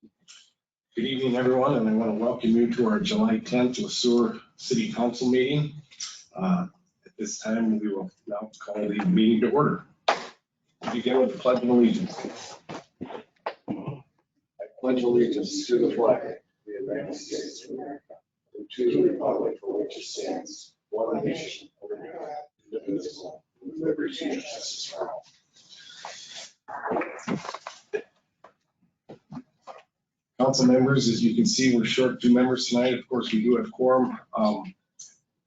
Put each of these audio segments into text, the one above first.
Good evening, everyone, and I want to welcome you to our July 10th Sueur City Council meeting. At this time, we will now call the meeting to order. We begin with the Pledge of Allegiance. I pledge allegiance to the flag of the United States of America and to the republic for which it stands, one nation, under God, indivisible, with liberty and justice for all. Council members, as you can see, we're short 2 members tonight. Of course, we do have quorum.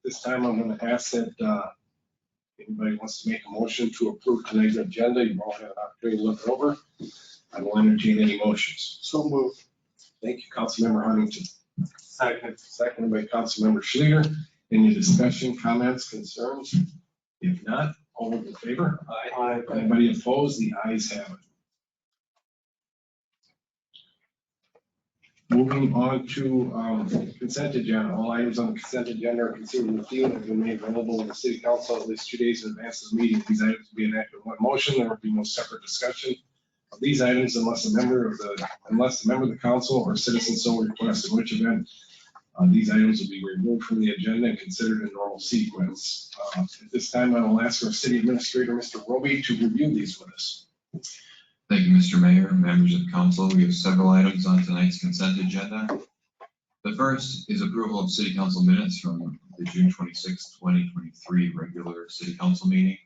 This time I'm going to ask that anybody wants to make a motion to approve tonight's agenda. You've all had an opportunity to look it over. I will entertain any motions. So moved. Thank you, Councilmember Huntington. Second. Seconded by Councilmember Schleter. Any discussion, comments, concerns? If not, all those in favor? Aye. Anybody opposed? The ayes have it. Moving on to consent agenda. All items on the consent agenda are considered routine and have been made available in the city council at least 2 days in advance of the meeting. These items will be enacted in one motion. There will be no separate discussion of these items unless a member of the council or citizen so requests, in which event these items will be removed from the agenda and considered in normal sequence. At this time, I will ask our city administrator, Mr. Roby, to review these with us. Thank you, Mr. Mayor, members of the council. We have several items on tonight's consent agenda. The first is approval of city council minutes from the June 26, 2023 regular city council meeting.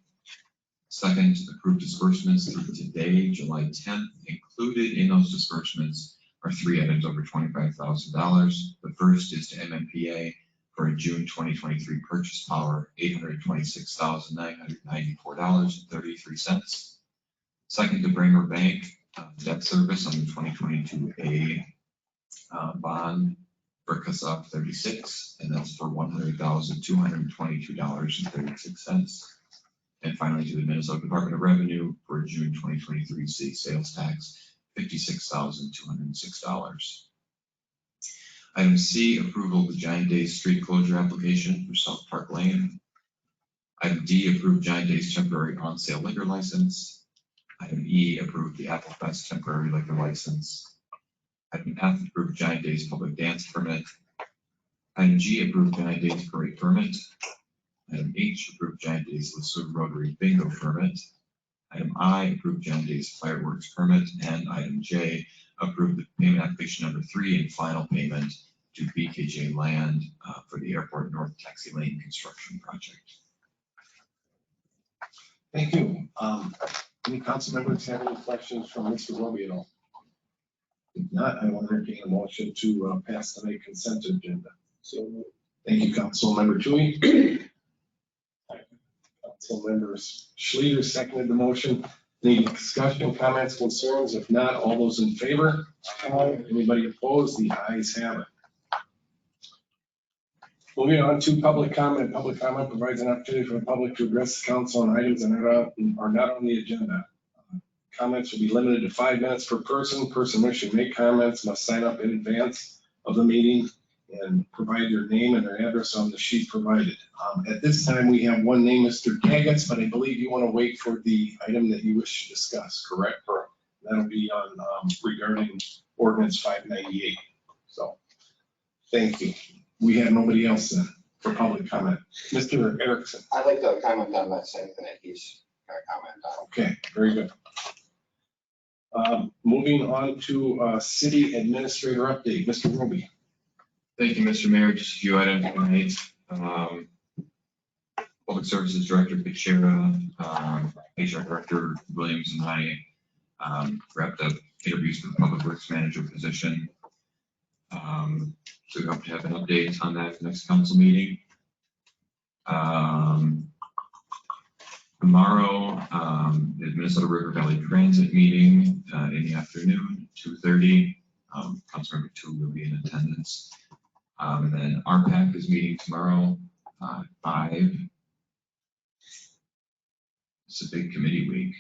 Second, approved disbursements through today, July 10th. Included in those disbursements are 3 items over $25,000. The first is to MMPA for a June 2023 purchase power, $826,994.33. Second, to Bramer Bank debt service on the 2022A bond for CASA 36, and that's for $100,222.36. And finally, to the Minnesota Department of Revenue for June 2023 city sales tax, $56,206. Item C, approval of the Giant Days street closure application for South Park Lane. Item D, approved Giant Days temporary on-sale liquor license. Item E, approved the Apple Fest temporary liquor license. Item F, approved Giant Days public dance permit. Item G, approved Giant Days parade permit. Item H, approved Giant Days Sueur Rotary bingo permit. Item I, approved Giant Days fireworks permit. And item J, approved the payment application number 3 and final payment to BKJ Land for the Airport North Taxi Lane construction project. Thank you. Any council members have any questions from Mr. Roby at all? If not, I will entertain a motion to pass tonight's consent agenda. So, thank you, Councilmember Tui. Councilmember Schleter seconded the motion. Any discussion, comments, concerns? If not, all those in favor? Aye. Anybody opposed? The ayes have it. Moving on to public comment. Public comment provides an opportunity for the public to address the council on items that are not on the agenda. Comments will be limited to 5 minutes per person. Person wishing to make comments must sign up in advance of the meeting and provide their name and their address on the sheet provided. At this time, we have one name, Mr. Kagitz, but I believe you want to wait for the item that you wish to discuss, correct? That'll be on regarding ordinance 598. So, thank you. We have nobody else then for public comment. Mr. Erickson. I'd like to comment on that same thing that he's going to comment on. Okay, very good. Moving on to city administrator update, Mr. Roby. Thank you, Mr. Mayor. Just a few items tonight. Public Services Director Pichera, HR Director Williams, and I wrapped up interviews for the Public Works Manager position. So we hope to have an update on that at the next council meeting. Tomorrow, the Minnesota River Valley Transit meeting in the afternoon, 2:30. Councilmember Tu will be in attendance. And then RPAC is meeting tomorrow at 5. It's a big committee week.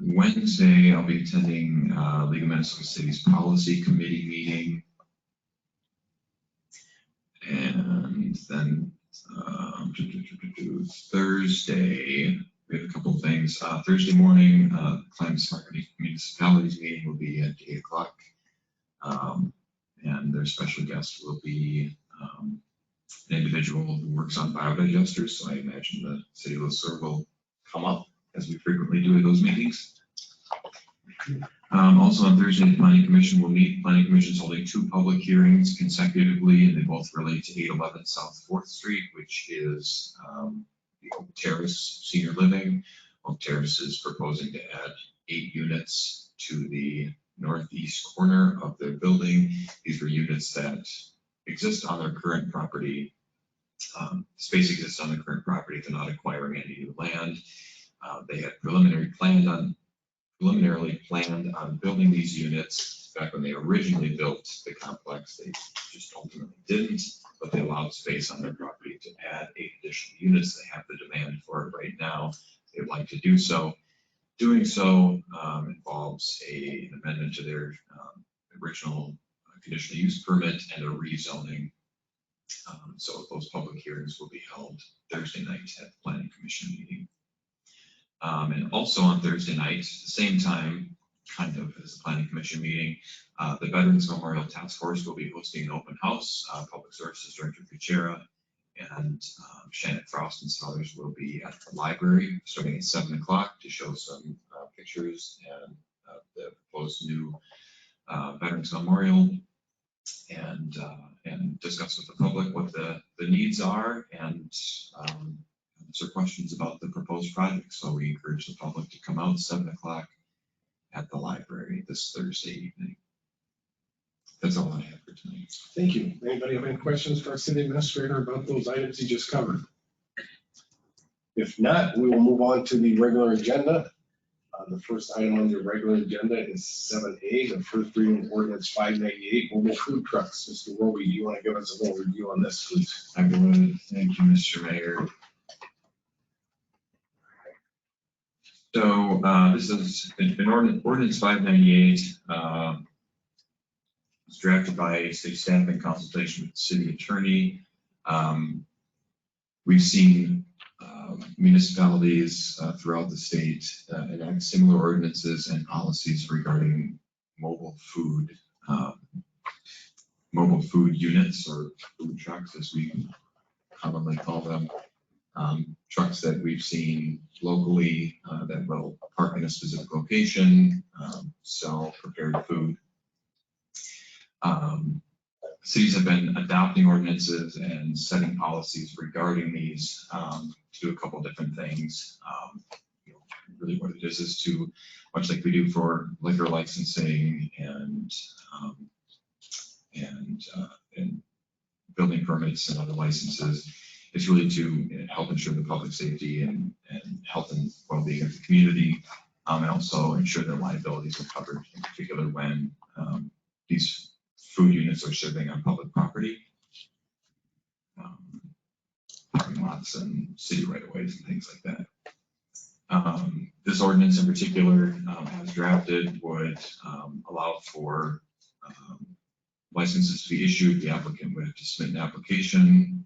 Wednesday, I'll be attending League of Minnesota Cities Policy Committee meeting. And then Thursday, We have a couple of things. Thursday morning, Climate Smart Municipalities meeting will be at 8 o'clock. And their special guest will be an individual who works on biodigesters. So I imagine the city of Sueur will come up, as we frequently do at those meetings. Also on Thursday, the Planning Commission will meet. Planning Commission is holding 2 public hearings consecutively, and they both relate to 811 South 4th Street, which is the Oak Terrace Senior Living. Oak Terrace is proposing to add 8 units to the northeast corner of their building. These were units that exist on their current property. Space exists on the current property. They're not acquiring any new land. They had preliminarily planned on building these units back when they originally built the complex. They just ultimately didn't, but they allowed space on their property to add 8 additional units. They have the demand for it right now. They'd like to do so. Doing so involves an amendment to their original conditional use permit and a rezoning. So those public hearings will be held Thursday night at the Planning Commission meeting. And also on Thursday night, at the same time, kind of as the Planning Commission meeting, the Veterans Memorial Task Force will be hosting an open house. Public Services Director Kuchera and Shannon Frost and some others will be at the library starting at 7 o'clock to show some pictures and the proposed new Veterans Memorial and discuss with the public what the needs are and answer questions about the proposed project. So we encourage the public to come out 7 o'clock at the library this Thursday evening. That's all I have for tonight. Thank you. Anybody have any questions for our city administrator about those items he just covered? If not, we will move on to the regular agenda. The first item on the regular agenda is 7A, the first reading of ordinance 598, mobile food trucks. Mr. Roby, do you want to give us a little review on this, please? I would. Thank you, Mr. Mayor. So this is an ordinance 598. It's drafted by state staff in consultation with the city attorney. We've seen municipalities throughout the state enact similar ordinances and policies regarding mobile food units or food trucks, as we commonly call them. Trucks that we've seen locally that will park in a specific location, sell prepared food. Cities have been adopting ordinances and setting policies regarding these to do a couple different things. Really what it is to, much like we do for liquor licensing and building permits and other licenses, it's really to help ensure the public safety and health and well-being of the community, and also ensure that liabilities are covered, in particular when these food units are serving on public property, parking lots and city right-of-ways and things like that. This ordinance in particular, as drafted, would allow for licenses to be issued. The applicant would have to submit an application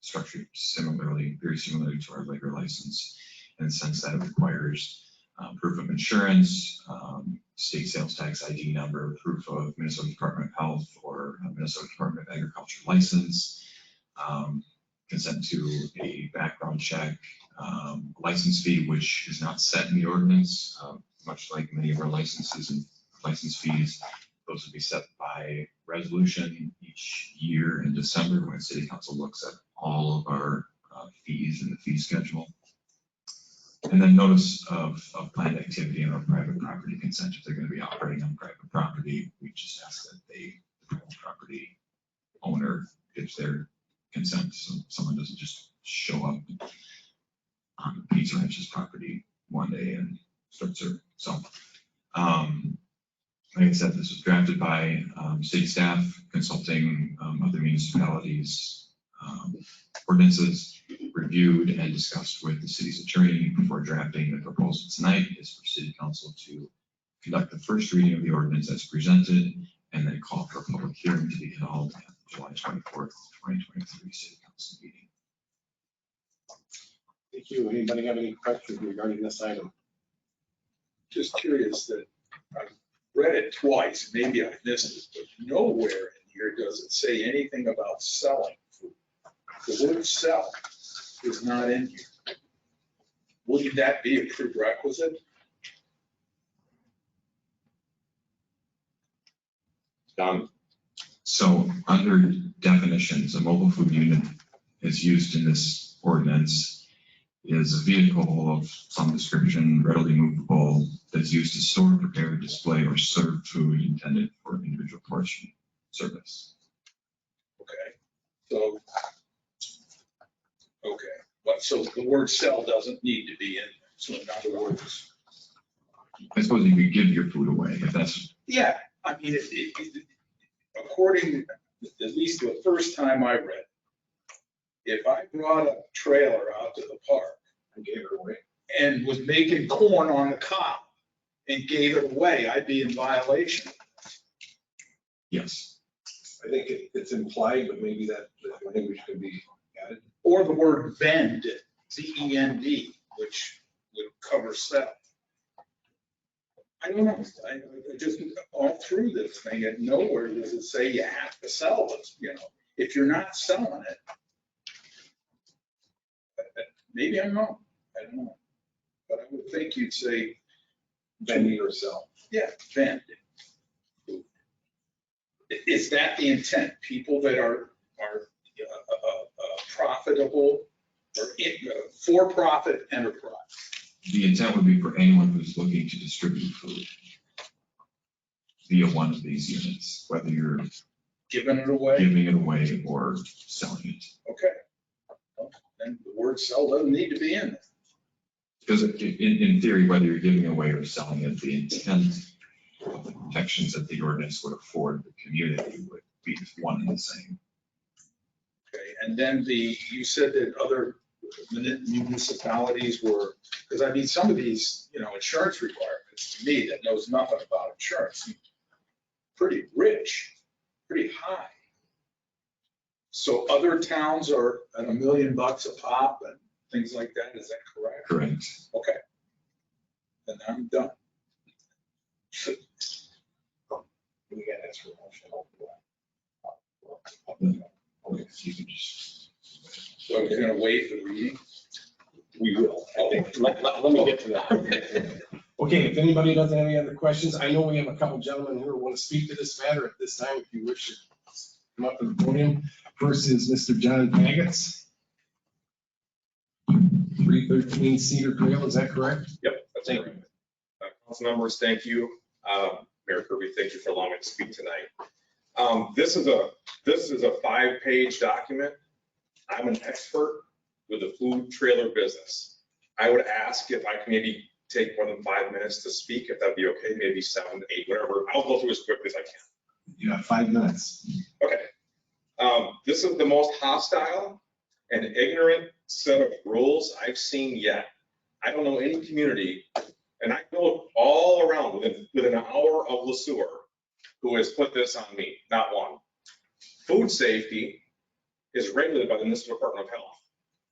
structured similarly, very similarly to our liquor license, in the sense that it requires proof of insurance, state sales tax ID number, proof of Minnesota Department of Health or Minnesota Department of Agriculture license, consent to a background check, license fee, which is not set in the ordinance, much like many of our licenses and license fees. Those would be set by resolution each year in December when City Council looks at all of our fees in the fee schedule. And then notice of planned activity on our private property consent. If they're going to be operating on private property, we just ask that the private property owner gives their consent, so someone doesn't just show up on Pizza Ranch's property one day and start serving. So, like I said, this was drafted by state staff consulting other municipalities, ordinances, reviewed and discussed with the city's attorney before drafting the proposal tonight. Is for City Council to conduct the first reading of the ordinance as presented and then call for a public hearing to be held at the July 24th, 2023 City Council meeting. Thank you. Anybody have any questions regarding this item? Just curious that I've read it twice, maybe I missed it, but nowhere in here does it say anything about selling food. The word sell is not in here. Wouldn't that be a prerequisite? So under definitions, a mobile food unit is used in this ordinance is a vehicle of some description, readily movable, that's used to store, prepare, display, or serve food intended for individual portion service. Okay, so, okay, but so the word sell doesn't need to be in there. So in other words, I suppose you could give your food away if that's, yeah, I mean, according, at least the first time I read, if I brought a trailer out to the park I gave it away. and was making corn on the cob and gave it away, I'd be in violation. yes. I think it's implied, but maybe that language could be added. Or the word vend, V-E-N-D, which would cover sell. I don't know, I just, all through this thing, at nowhere does it say you have to sell this, you know, if you're not selling it. Maybe I'm wrong, I don't know. But I would think you'd say, Vending or sell. yeah, vend. Is that the intent? People that are profitable or for-profit enterprise? The intent would be for anyone who's looking to distribute food via one of these units, whether you're Giving it away? giving it away or selling it. Okay. Well, then the word sell doesn't need to be in there. Because in theory, whether you're giving away or selling it, the intent of the protections that the ordinance would afford the community would be one and the same. Okay, and then you said that other municipalities were, because I mean, some of these, you know, insurance requirements to me that knows nothing about insurance, seem pretty rich, pretty high. So other towns are at $1 million a pop and things like that, is that correct? Correct. Okay. Then I'm done. We got answer the motion. Okay, so you can just. So we're gonna wait for the reading? We will. I think, let me get to that. Okay, if anybody doesn't have any other questions, I know we have a couple gentlemen here who want to speak to this matter at this time. If you wish to come up to the podium. First is Mr. John Pagets. 313 Cedar Trail, is that correct? Yep, that's Thank correct. Council members, thank you. Mayor Kirby, thank you for allowing me to speak tonight. This is a 5-page document. I'm an expert with the food trailer business. I would ask if I can maybe take more than 5 minutes to speak, if that'd be okay, maybe 7, 8, whatever. I'll go through as quickly as I can. You have 5 minutes. Okay. This is the most hostile and ignorant set of rules I've seen yet. I don't know any community, and I know all around within an hour of Sueur, who has put this on me, not one. Food safety is regulated by the Municipal Department of Health,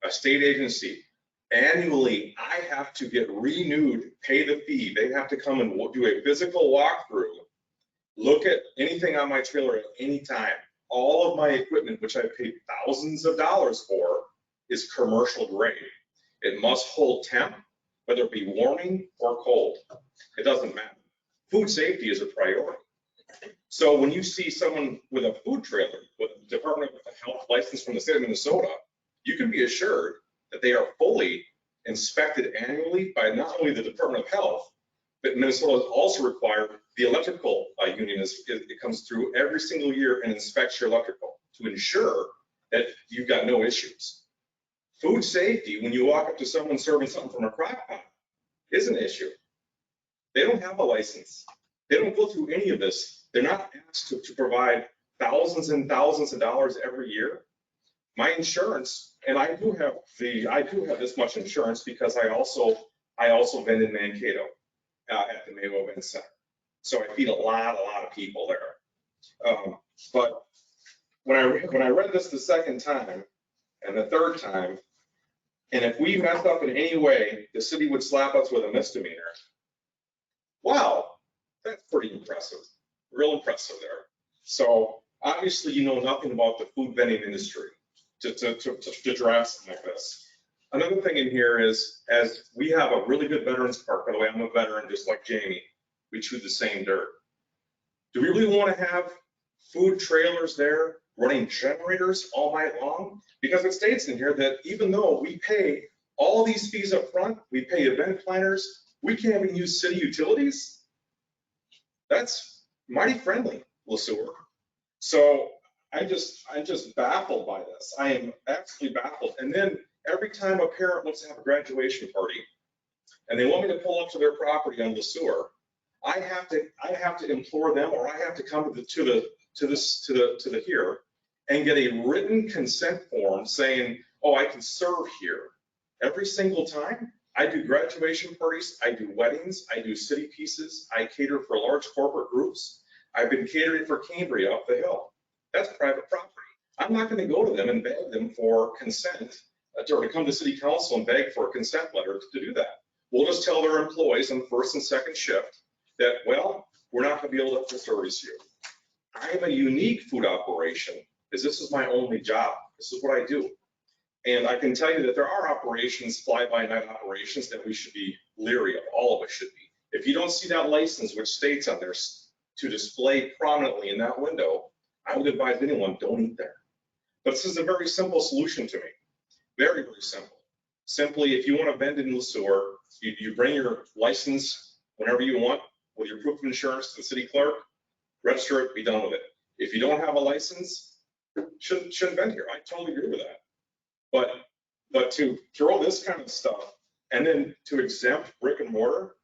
a state agency. Annually, I have to get renewed, pay the fee. They have to come and do a physical walkthrough, look at anything on my trailer at any time. All of my equipment, which I paid thousands of dollars for, is commercial grade. It must hold temp, whether it be warming or cold. It doesn't matter. Food safety is a priority. So when you see someone with a food trailer with a Department of Health license from the state of Minnesota, you can be assured that they are fully inspected annually by not only the Department of Health, but Minnesota is also required, the electrical union it comes through every single year and inspects your electrical to ensure that you've got no issues. Food safety, when you walk up to someone serving something from a crock pot, is an issue. They don't have a license. They don't go through any of this. They're not asked to provide thousands and thousands of dollars every year. My insurance, and I do have this much insurance because I also vend in Mankato at the Mayo Event Center. So I feed a lot of people there. But when I read this the second time and the third time, And if we messed up in any way, the city would slap us with a misdemeanor. Wow, that's pretty impressive, real impressive there. So obviously you know nothing about the food vending industry to draft something like this. Another thing in here is, as we have a really good veterans park, by the way, I'm a veteran just like Jamie, we chew the same dirt. Do we really want to have food trailers there running generators all night long? Because it states in here that even though we pay all these fees up front, we pay event planners, we can't even use city utilities. That's mighty friendly, Sueur. So I'm just baffled by this. I am absolutely baffled. And then every time a parent wants to have a graduation party and they want me to pull up to their property on Sueur, I have to implore them, or I have to come to the here and get a written consent form saying, oh, I can serve here. Every single time. I do graduation parties, I do weddings, I do city pieces, I cater for large corporate groups. I've been catering for Cambria up the hill. That's private property. I'm not going to go to them and beg them for consent, or to come to city council and beg for a consent letter to do that. We'll just tell their employees on the first and second shift that, well, we're not going to be able to service you. I am a unique food operation, because this is my only job. This is what I do. And I can tell you that there are operations, fly-by-night operations, that we should be leery of. All of us should be. If you don't see that license, which states on there to display prominently in that window, I would advise anyone, don't eat there. But this is a very simple solution to me. Very, very simple. Simply, if you want to vend in Sueur, you bring your license whenever you want with your proof of insurance to the city clerk, register it, be done with it. If you don't have a license, shouldn't vend here. I totally agree with that. But to throw this kind of stuff and then to exempt brick and mortar,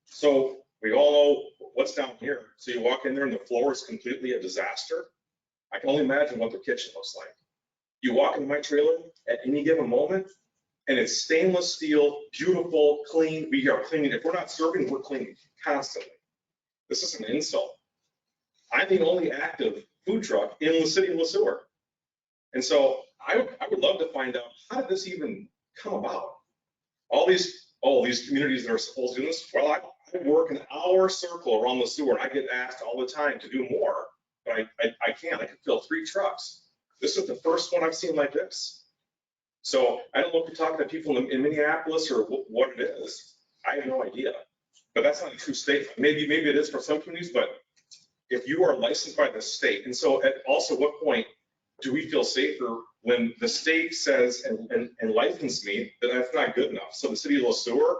so we all know what's down here. So you walk in there and the floor is completely a disaster. I can only imagine what the kitchen looks like. You walk into my trailer at any given moment and it's stainless steel, beautiful, clean. We are cleaning. If we're not serving, we're cleaning constantly. This is an insult. I'm the only active food truck in the city of Sueur. And so I would love to find out, how did this even come about? All these communities that are supposed to do this, well, I work an hour circle around Sueur and I get asked all the time to do more, but I can't. I can fill 3 trucks. This is the first one I've seen like this. So I don't know if you're talking to people in Minneapolis or what it is. I have no idea, but that's not a true statement. Maybe it is for some communities, but if you are licensed by the state, and so at also what point do we feel safer when the state says and license me that that's not good enough? So the city of Sueur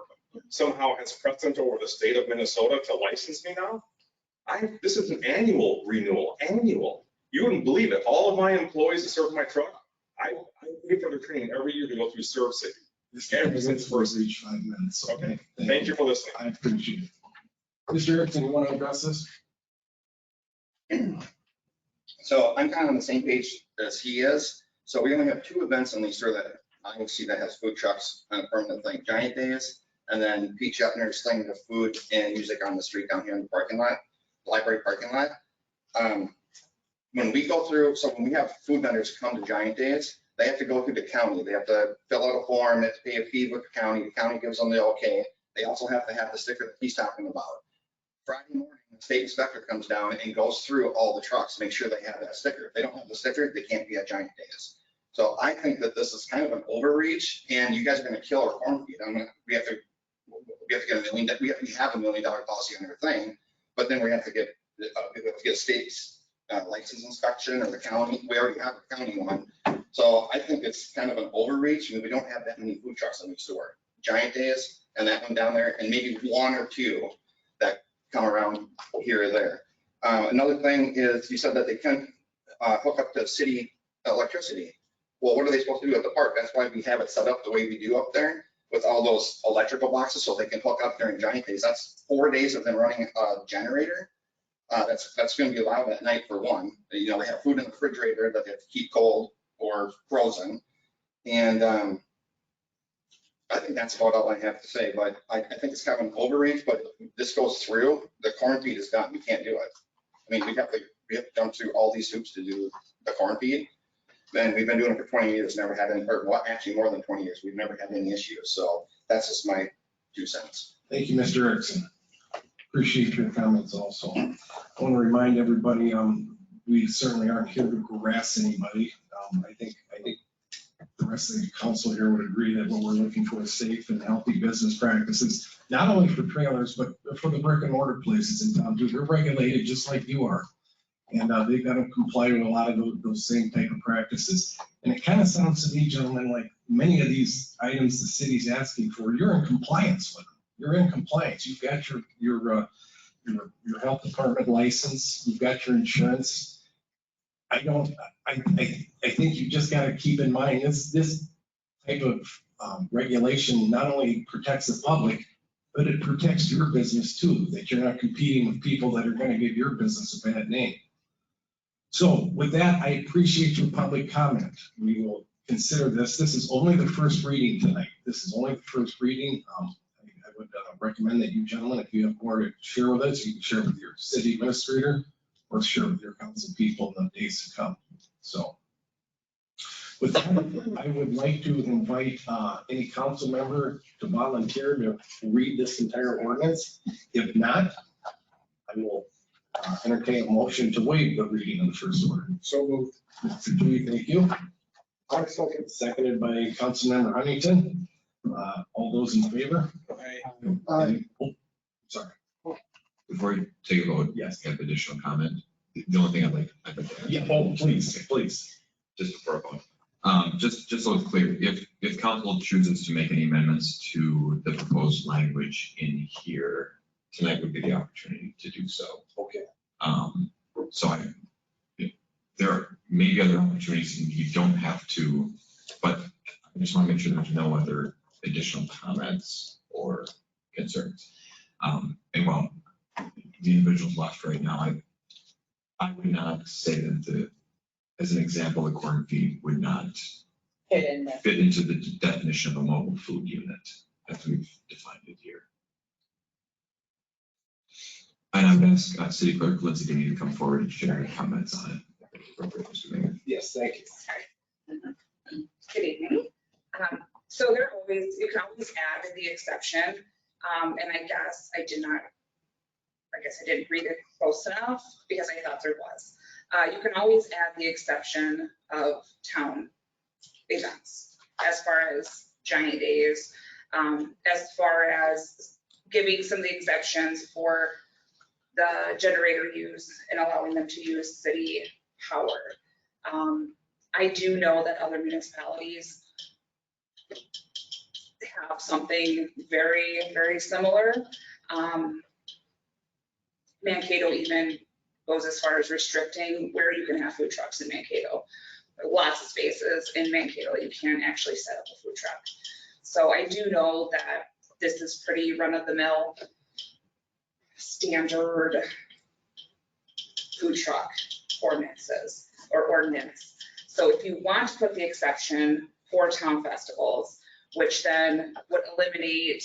somehow has precedent over the state of Minnesota to license me now? This is an annual renewal, annual. You wouldn't believe it. All of my employees that serve my truck, I pay for their training every year to go through Serve City. Every since first. Reach 5 minutes. Okay, thank you for listening. I appreciate it. Mr. Erickson, you want to address this? So I'm kind of on the same page as he is. So we only have 2 events in Sueur that I can see that has food trucks on a permanent thing, Giant Days, and then Pete Shetner's thing of food and music on the street down here in the parking lot, library parking lot. When we go through, so when we have food vendors come to Giant Days, they have to go through the county. They have to fill out a form, they have to pay a fee with the county. The county gives them the okay. They also have to have the sticker that he's talking about. Friday morning, the state inspector comes down and goes through all the trucks to make sure they have that sticker. If they don't have the sticker, they can't be at Giant Days. So I think that this is kind of an overreach, and you guys are going to kill our corn feed. We have to get $1 million. We have $1 million policy on our thing, but then we have to get state's license inspection or the county. We already have a county one, so I think it's kind of an overreach. I mean, we don't have that many food trucks in the store. Giant Days and that one down there, and maybe 1 or 2 that come around here or there. Another thing is you said that they can hook up to city electricity. Well, what are they supposed to do at the park? That's why we have it set up the way we do up there with all those electrical boxes so they can hook up during Giant Days. That's 4 days of them running a generator. That's going to be allowed at night for one. You know, they have food in the refrigerator that they have to keep cold or frozen. And I think that's about all I have to say, but I think it's kind of an overreach, but if this goes through, the corn feed is done. We can't do it. I mean, we have to jump through all these hoops to do the corn feed. And we've been doing it for 20 years, never had any, or well, actually more than 20 years, we've never had any issues. So that's just my 2 cents. Thank you, Mr. Erickson. Appreciate your comments also. I want to remind everybody, we certainly aren't here to harass anybody. I think the rest of the council here would agree that what we're looking for is safe and healthy business practices, not only for trailers, but for the brick and mortar places in town. They're regulated just like you are. And they've got to comply with a lot of those same type of practices. And it kind of sounds to me, gentlemen, like many of these items the city's asking for, you're in compliance with them. You're in compliance. You've got your health department license. You've got your insurance. I think you just got to keep in mind this type of regulation not only protects the public, but it protects your business too, that you're not competing with people that are going to give your business a bad name. So with that, I appreciate your public comment. We will consider this. This is only the first reading tonight. This is only the first reading. I would recommend that you gentlemen, if you have more to share with us, you can share with your city administrator or share with your council people in the days to come. So with that, I would like to invite any council member to volunteer to read this entire ordinance. If not, I will entertain a motion to waive the reading of the first ordinance. So moved. Mr. Dewey, thank you. I second. Seconded by Councilmember Huntington. All those in favor? Aye. Oh, sorry. Before you take a vote, Yes. I have additional comment. The only thing I'd like to add. Yeah, oh, please. Just before I vote. Just so it's clear, if council chooses to make any amendments to the proposed language in here, tonight would be the opportunity to do so. Okay. So there may be other opportunities and you don't have to, but I just want to make sure there's no other additional comments or concerns. And while the individuals left right now, I would not say that as an example, the corn feed would not fit into the definition of a mobile food unit as we've defined it here. And I would ask City Clerk Lindsay Denny to come forward and share her comments on it. Mr. Mayor. Yes, thank you. Good evening. So you can always add the exception. And I guess I didn't read it close enough because I thought there was. You can always add the exception of town events as far as giant days, as far as giving some of the exceptions for the generator use and allowing them to use city power. I do know that other municipalities have something very, very similar. Mankato even goes as far as restricting where you can have food trucks in Mankato. There are lots of spaces in Mankato you can actually set up a food truck. So I do know that this is pretty run-of-the-mill standard food truck ordinances or ordinance. So if you want to put the exception for town festivals, which then would eliminate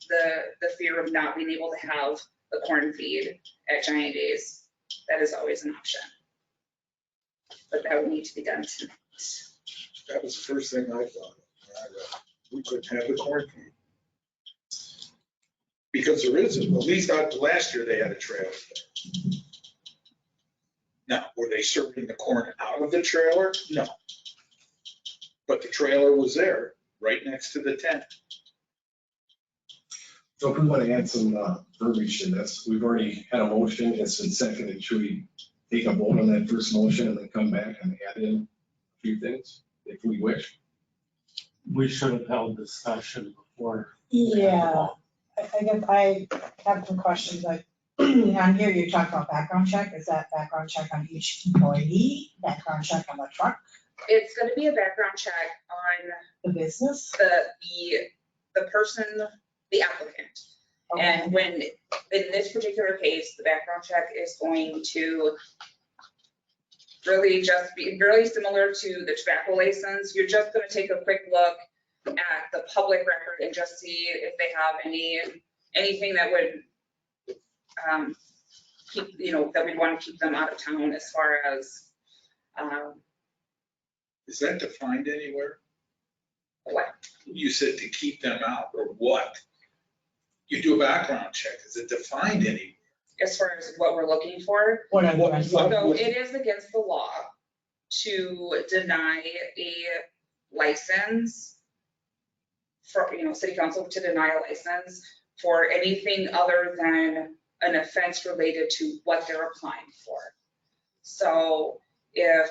the fear of not being able to have the corn feed at Giant Days, that is always an option. But that would need to be done tonight. That was the first thing I thought when I read it. We couldn't have the corn feed. Because there isn't, at least not last year they had a trailer there. Now, were they serving the corn out of the trailer? No. But the trailer was there, right next to the tent. So if we want to add some verbiage to this, we've already had a motion, it's been seconded. Should we take a vote on that first motion and then come back and add in a few things if we wish? We should have held discussion before. Yeah, I guess I have some questions, like, on here, you talk about background check, is that background check on each employee, background check on the truck, It's going to be a background check on the business? the person, the applicant. Okay. And when, in this particular case, the background check is going to really just be really similar to the tobacco license. You're just going to take a quick look at the public record and just see if they have anything that would keep, that we'd want to keep them out of town as far as Is that defined anywhere? What? You said to keep them out, or what? You do a background check, is it defined anywhere? As far as what we're looking for, What are the What- rest? what- so it is against the law to deny a license for, city council to deny a license for anything other than an offense related to what they're applying for. So if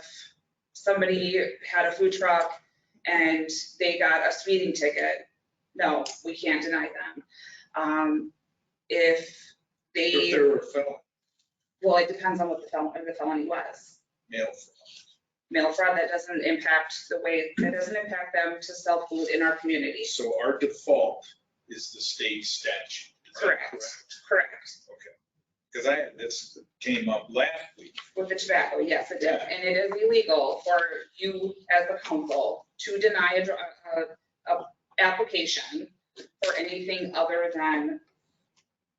somebody had a food truck and they got a speeding ticket, no, we can't deny them. If If they, they're a felon, well, it depends on what the felony was. male felon. Mail fraud, that doesn't impact them to sell food in our community. So our default is the state statute. Is that Correct. Correct. Okay. Because I had this came up last week. With the tobacco, yes, it did. And it is illegal for you as a council to deny a application for anything other than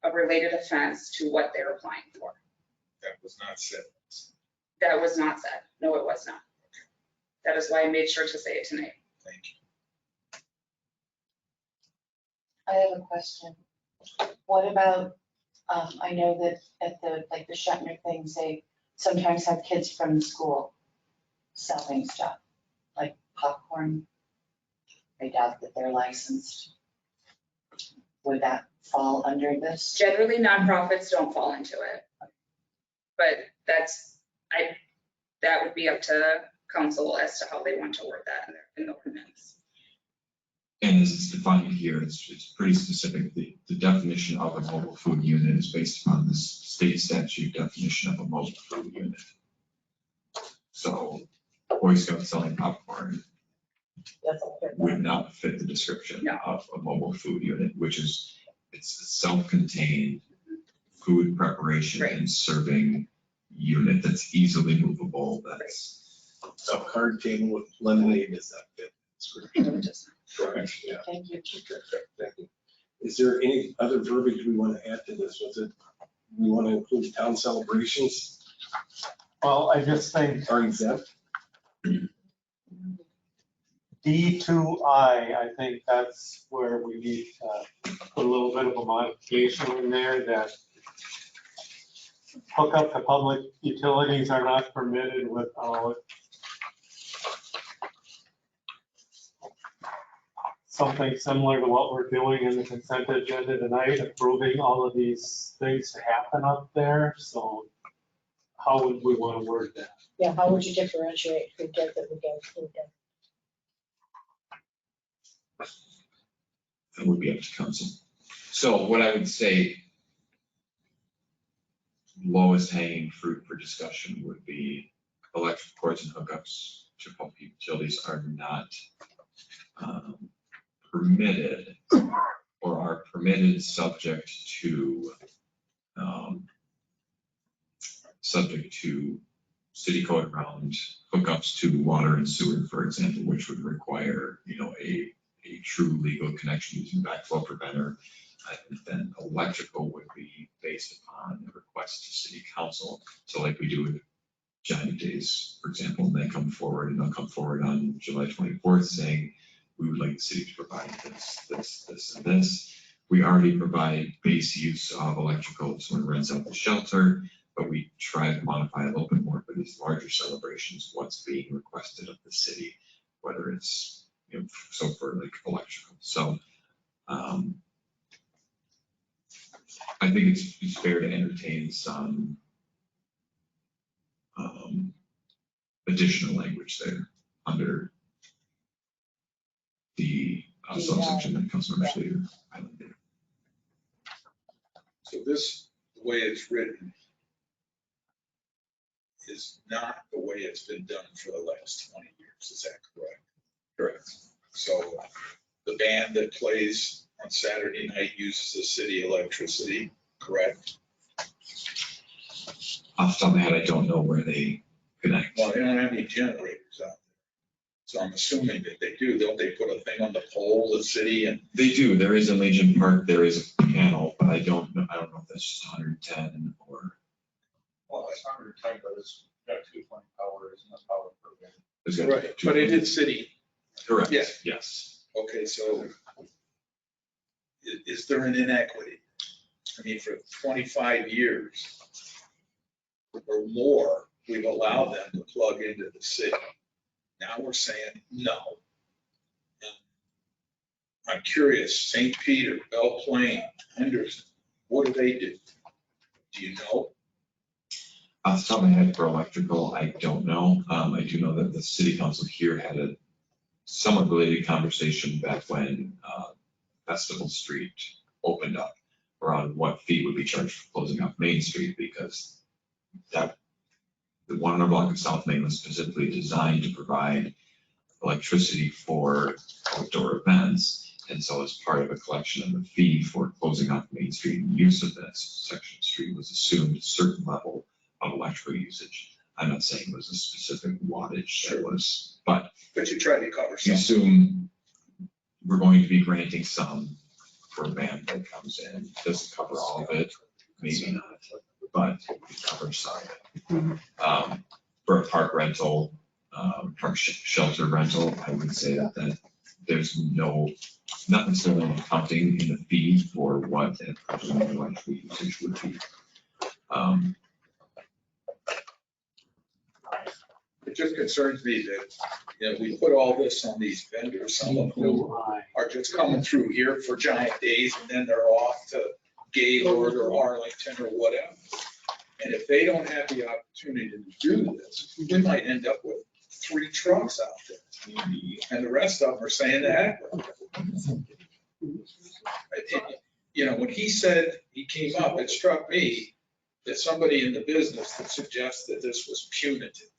a related offense to what they're applying for. That was not said. That was not said. No, it was not. That is why I made sure to say it tonight. Thank you. I have a question. What about, I know that at the Shatner things, they sometimes have kids from the school selling stuff, like popcorn. I doubt that they're licensed. Would that fall under this? Generally, nonprofits don't fall into it. But that would be up to council as to how they want to word that in the ordinance. And as it's defined here, it's pretty specific. The definition of a mobile food unit is based upon the state statute definition of a mobile food unit. So Boy Scouts selling popcorn That's all good. would not fit the description of a mobile food unit, which is, it's a self-contained food preparation Right. and serving unit that's easily movable, that's. So card table with lemonade, is that fit? Just- Correct, yeah. Thank you. Thank you. Is there any other verbiage we want to add to this? Was it, we want to include town celebrations Well, I just think are exempt? D2I, I think that's where we need to put a little bit of a modification in there that hookup to public utilities are not permitted without something similar to what we're doing in the consent agenda tonight, approving all of these things to happen up there. So how would we want to word that? Yeah, how would you differentiate who does it, who does, who doesn't? That would be up to council. So what I would say, lowest hanging fruit for discussion would be electric cords and hookups to public utilities are not permitted or are permitted subject to city code around hookups to water and sewer, for example, which would require, a true legal connection using backflow preventer. And then electrical would be based upon a request to city council. So like we do with Giant Days, for example, and they'll come forward on July 24th saying, we would like the city to provide this, and this. We already provide base use of electrical so when it rents out the shelter, but we try to modify a little bit more for these larger celebrations, what's being requested of the city, whether it's, so for like electrical. So I think it's fair to entertain some additional language there under the subsection that Councilmember Slater highlighted. So this, the way it's written, is not the way it's been done for the last 20 years. Is that correct? Correct. So the band that plays on Saturday night uses the city electricity, correct? Off the top of my head, I don't know where they connect. Well, they don't have any generators out there. So I'm assuming that they do. Don't they put a thing on the pole, the city, and They do. There is in Legion Park, there is a panel, but I don't know if that's just 110 or Well, it's 110, but it's got 220 power, isn't it, power per minute? It's gonna be Right, but it is city. Correct, Yeah. yes. Okay, so is there an inequity? I mean, for 25 years or more, we've allowed them to plug into the city. Now we're saying no. I'm curious, St. Peter, Belle Plaine, Henderson, what do they do? Do you know? Off the top of my head for electrical, I don't know. I do know that the city council here had a somewhat related conversation back when Festival Street opened up around what fee would be charged for closing off Main Street, because that, the 100 block of South Main was specifically designed to provide electricity for outdoor events. And so as part of a collection of the fee for closing off Main Street and use of that section of street was assumed a certain level of electrical usage. I'm not saying it was a specific wattage that was, but But you try to cover you some. assume we're going to be granting some for a band that comes in. Doesn't cover all of it, maybe not, but it covers some of it. For a park rental, shelter rental, I would say that there's not necessarily accounting in the fee for what that person's electrical usage would be. It just concerns me that, you know, we put all this on these vendors, some of whom are just coming through here for giant days and then they're off to Gaylord or Arlington or whatever. And if they don't have the opportunity to do this, we might end up with 3 trucks out there. And the rest of them are saying the heck with it. You know, when he said he came up, it struck me that somebody in the business would suggest that this was punitive.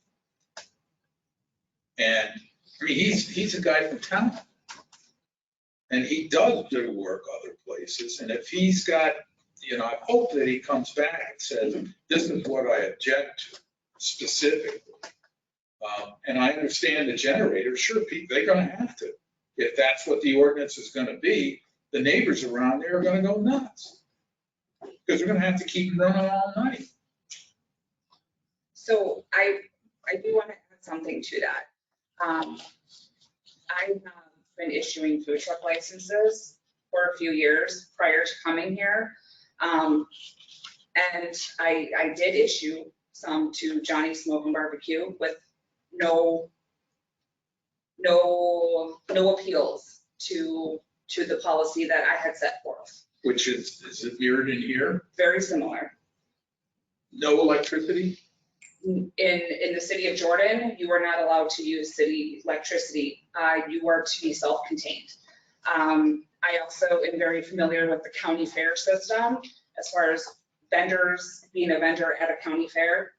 And I mean, he's a guy from town. And he does do work other places. And if he's got, you know, I hope that he comes back and says, this is what I object to specifically. And I understand the generator, sure, they're gonna have to. If that's what the ordinance is gonna be, the neighbors around there are gonna go nuts. Because they're gonna have to keep running all night. So I do want to add something to that. I have been issuing food truck licenses for a few years prior to coming here. And I did issue some to Johnny Smoke and Barbecue with no appeals to the policy that I had set forth. Which is it mirrored in here? Very similar. No electricity? In the city of Jordan, you are not allowed to use city electricity. You are to be self-contained. I also am very familiar with the county fair system as far as vendors, being a vendor at a county fair.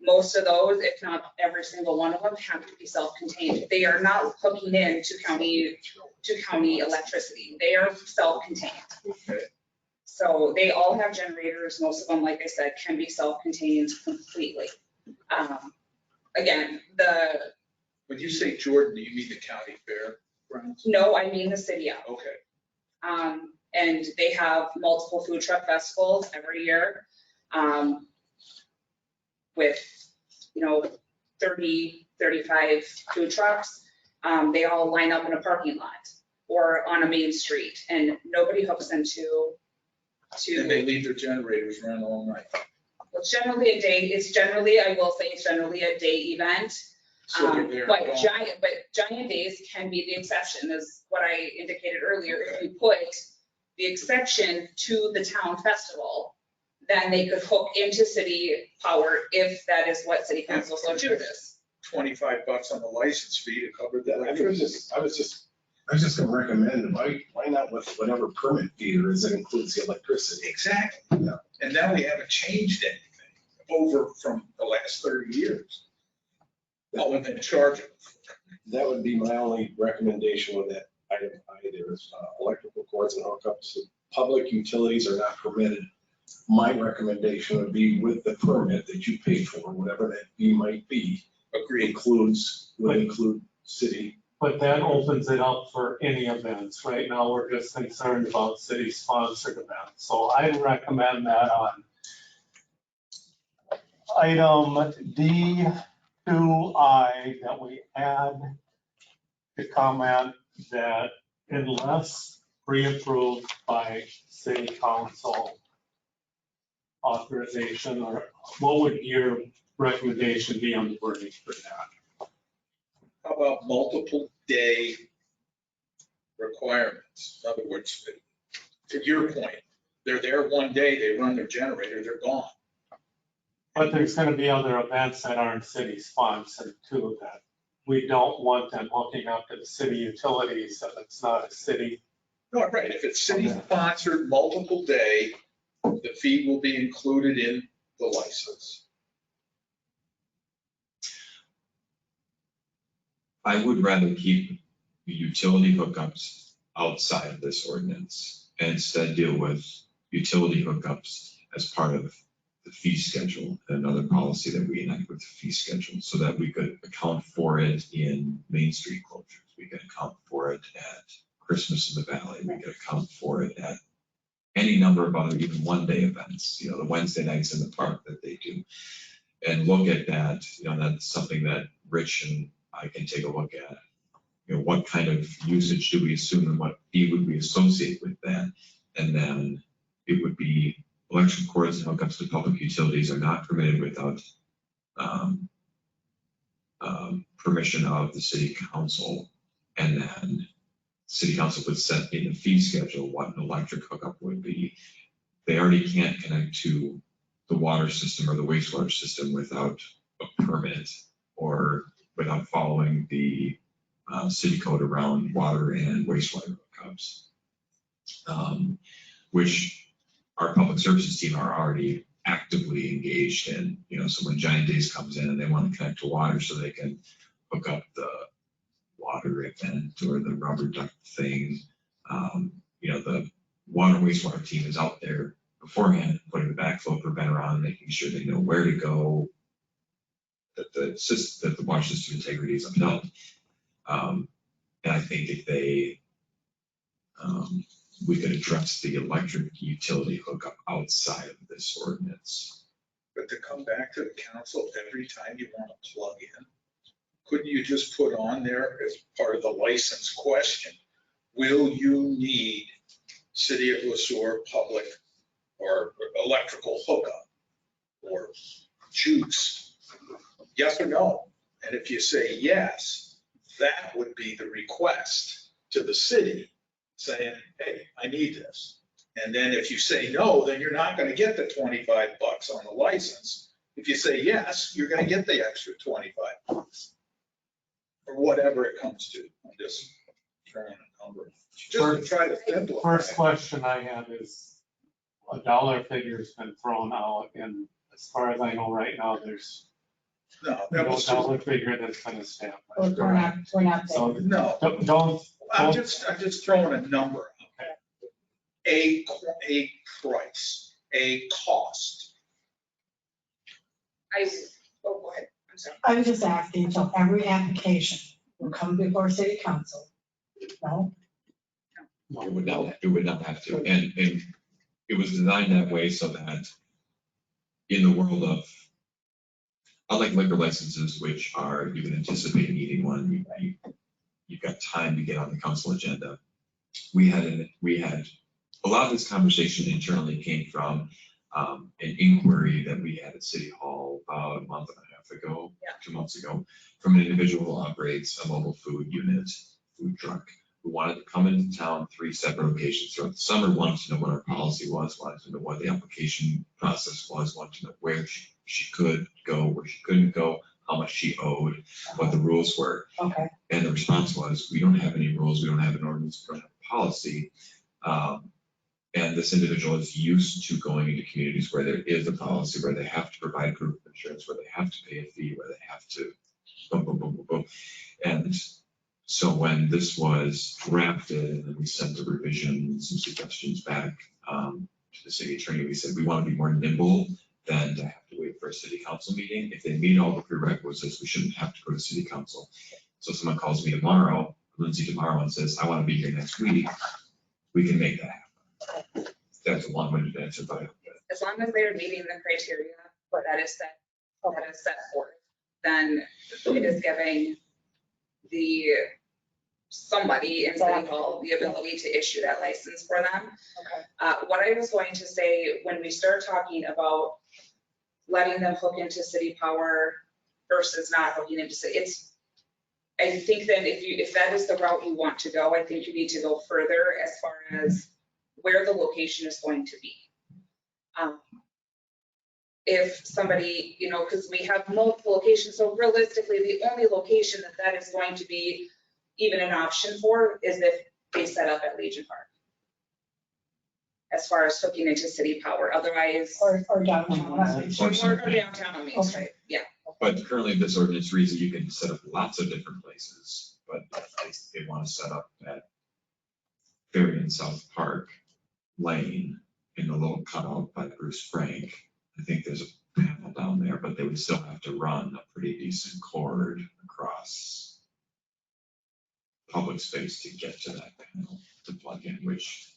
Most of those, if not every single one of them, have to be self-contained. They are not hooking in to county electricity. They are self-contained. Okay. So they all have generators. Most of them, like I said, can be self-contained completely. Again, When you say Jordan, do you mean the county fair grounds? no, I mean the city of. Okay. And they have multiple food truck festivals every year, with, 30, 35 food trucks. They all line up in a parking lot or on a main street, and nobody hooks into. And they leave their generators running all night. It's generally a day, I will say it's generally a day event. So they're there. But giant days can be the exception, is what I indicated earlier. If you put the exception to the town festival, then they could hook into city power if that is what city council so chooses. $25 on the license fee to cover Yeah, that. I was just gonna recommend, why not with whatever permit fee there is that includes the electricity? Exactly. Yeah. And now we haven't changed anything over from the last 30 years. Other than charging. That would be my only recommendation with that item I, there is electrical cords and hookups. Public utilities are not permitted. My recommendation would be with the permit that you pay for, whatever that fee might be, Agreed. would include city. But that opens it up for any events. Right now, we're just concerned about city-sponsored events. So I recommend that on item D, 2I that we add the comment that unless pre-approved by city council authorization, or what would your recommendation be on the wording for that? How about multiple day requirements? In other words, to your point, they're there one day, they run their generator, they're gone. But there's gonna be other events that aren't city sponsored too, that we don't want them hooking up to the city utilities, so it's not a city. No, right, if it's city-sponsored, multiple day, the fee will be included in the license. I would rather keep the utility hookups outside of this ordinance and instead deal with utility hookups as part of the fee schedule, another policy that we enact with the fee schedule, so that we could account for it in Main Street closures. We could account for it at Christmas in the Valley. We could account for it at any number of other, even one-day events, the Wednesday nights in the park that they do. And look at that, that's something that Rich and I can take a look at. What kind of usage do we assume and what fee would we associate with that? And then it would be electric cords and hookups to public utilities are not permitted without permission of the city council. And then city council would set in the fee schedule what an electric hookup would be. They already can't connect to the water system or the wastewater system without a permit or without following the city code around water and wastewater hookups, which our public services team are already actively engaged in. So when Giant Days comes in and they want to connect to water so they can hook up the water event or the rubber duck thing, the water wastewater team is out there beforehand, putting the backflow preventer on, making sure they know where to go, that the water system integrity is upheld. And I think if we could address the electric utility hookup outside of this ordinance. But to come back to the council every time you want to plug in, couldn't you just put on there as part of the license question, will you need City of Sueur public or electrical hookup or juice? Yes or no? And if you say yes, that would be the request to the city saying, hey, I need this. And then if you say no, then you're not going to get the $25 on the license. If you say yes, you're going to get the extra $25 or whatever it comes to. I'm just throwing a number. Just to try to simplify. First question I have is, a dollar figure's been thrown out, and as far as I know right now, there's No, that no was dollar figure that's been established. We're not So there. no. don't, I'm just throwing a number out there. A price, a cost. Go ahead, I'm sorry. I was just asking, so every application will come before city council? No? It would not have to, and it was designed that way so that in the world of, unlike liquor licenses, which are, you can anticipate needing one, you've got time to get on the council agenda. We had a lot of this conversation internally came from an inquiry that we had at City Hall about a month and a half ago, 2 months ago, from an individual who operates a mobile food unit, food truck, who wanted to come into town 3 separate occasions throughout the summer, wanted to know what our policy was, wanted to know what the application process was, wanted to know where she could go, where she couldn't go, how much she owed, what the rules were. Okay. And the response was, we don't have any rules, we don't have an ordinance, we don't have a policy. And this individual is used to going into communities where there is a policy, where they have to provide proof of insurance, where they have to pay a fee, where they have to boom, boom, boom, boom, boom. And so when this was drafted and then we sent a revision and some suggestions back to the city attorney, we said, we want to be more nimble than to have to wait for a city council meeting. If they meet all the prerequisites, we shouldn't have to go to city council. So if someone calls me tomorrow, Lindsay tomorrow, and says, I want to be here next week, we can make that happen. That's a long-winded answer, but As long as they're meeting the criteria that is set forth, then it is giving somebody in City Hall the ability to issue that license for them. Okay. What I was going to say, when we start talking about letting them hook into city power versus not hooking into city, I think that if that is the route you want to go, I think you need to go further as far as where the location is going to be. If somebody, because we have multiple locations, so realistically, the only location that is going to be even an option for is if they set up at Legion Park. As far as hooking into city power, otherwise. Or downtown. Or downtown on Main Street, yeah. But currently this ordinance reads that you can set up lots of different places, but if they want to set up at Ferry and South Park Lane in the little cutout by Bruce Frank, I think there's a panel down there, but they would still have to run a pretty decent cord across public space to get to that panel to plug in, which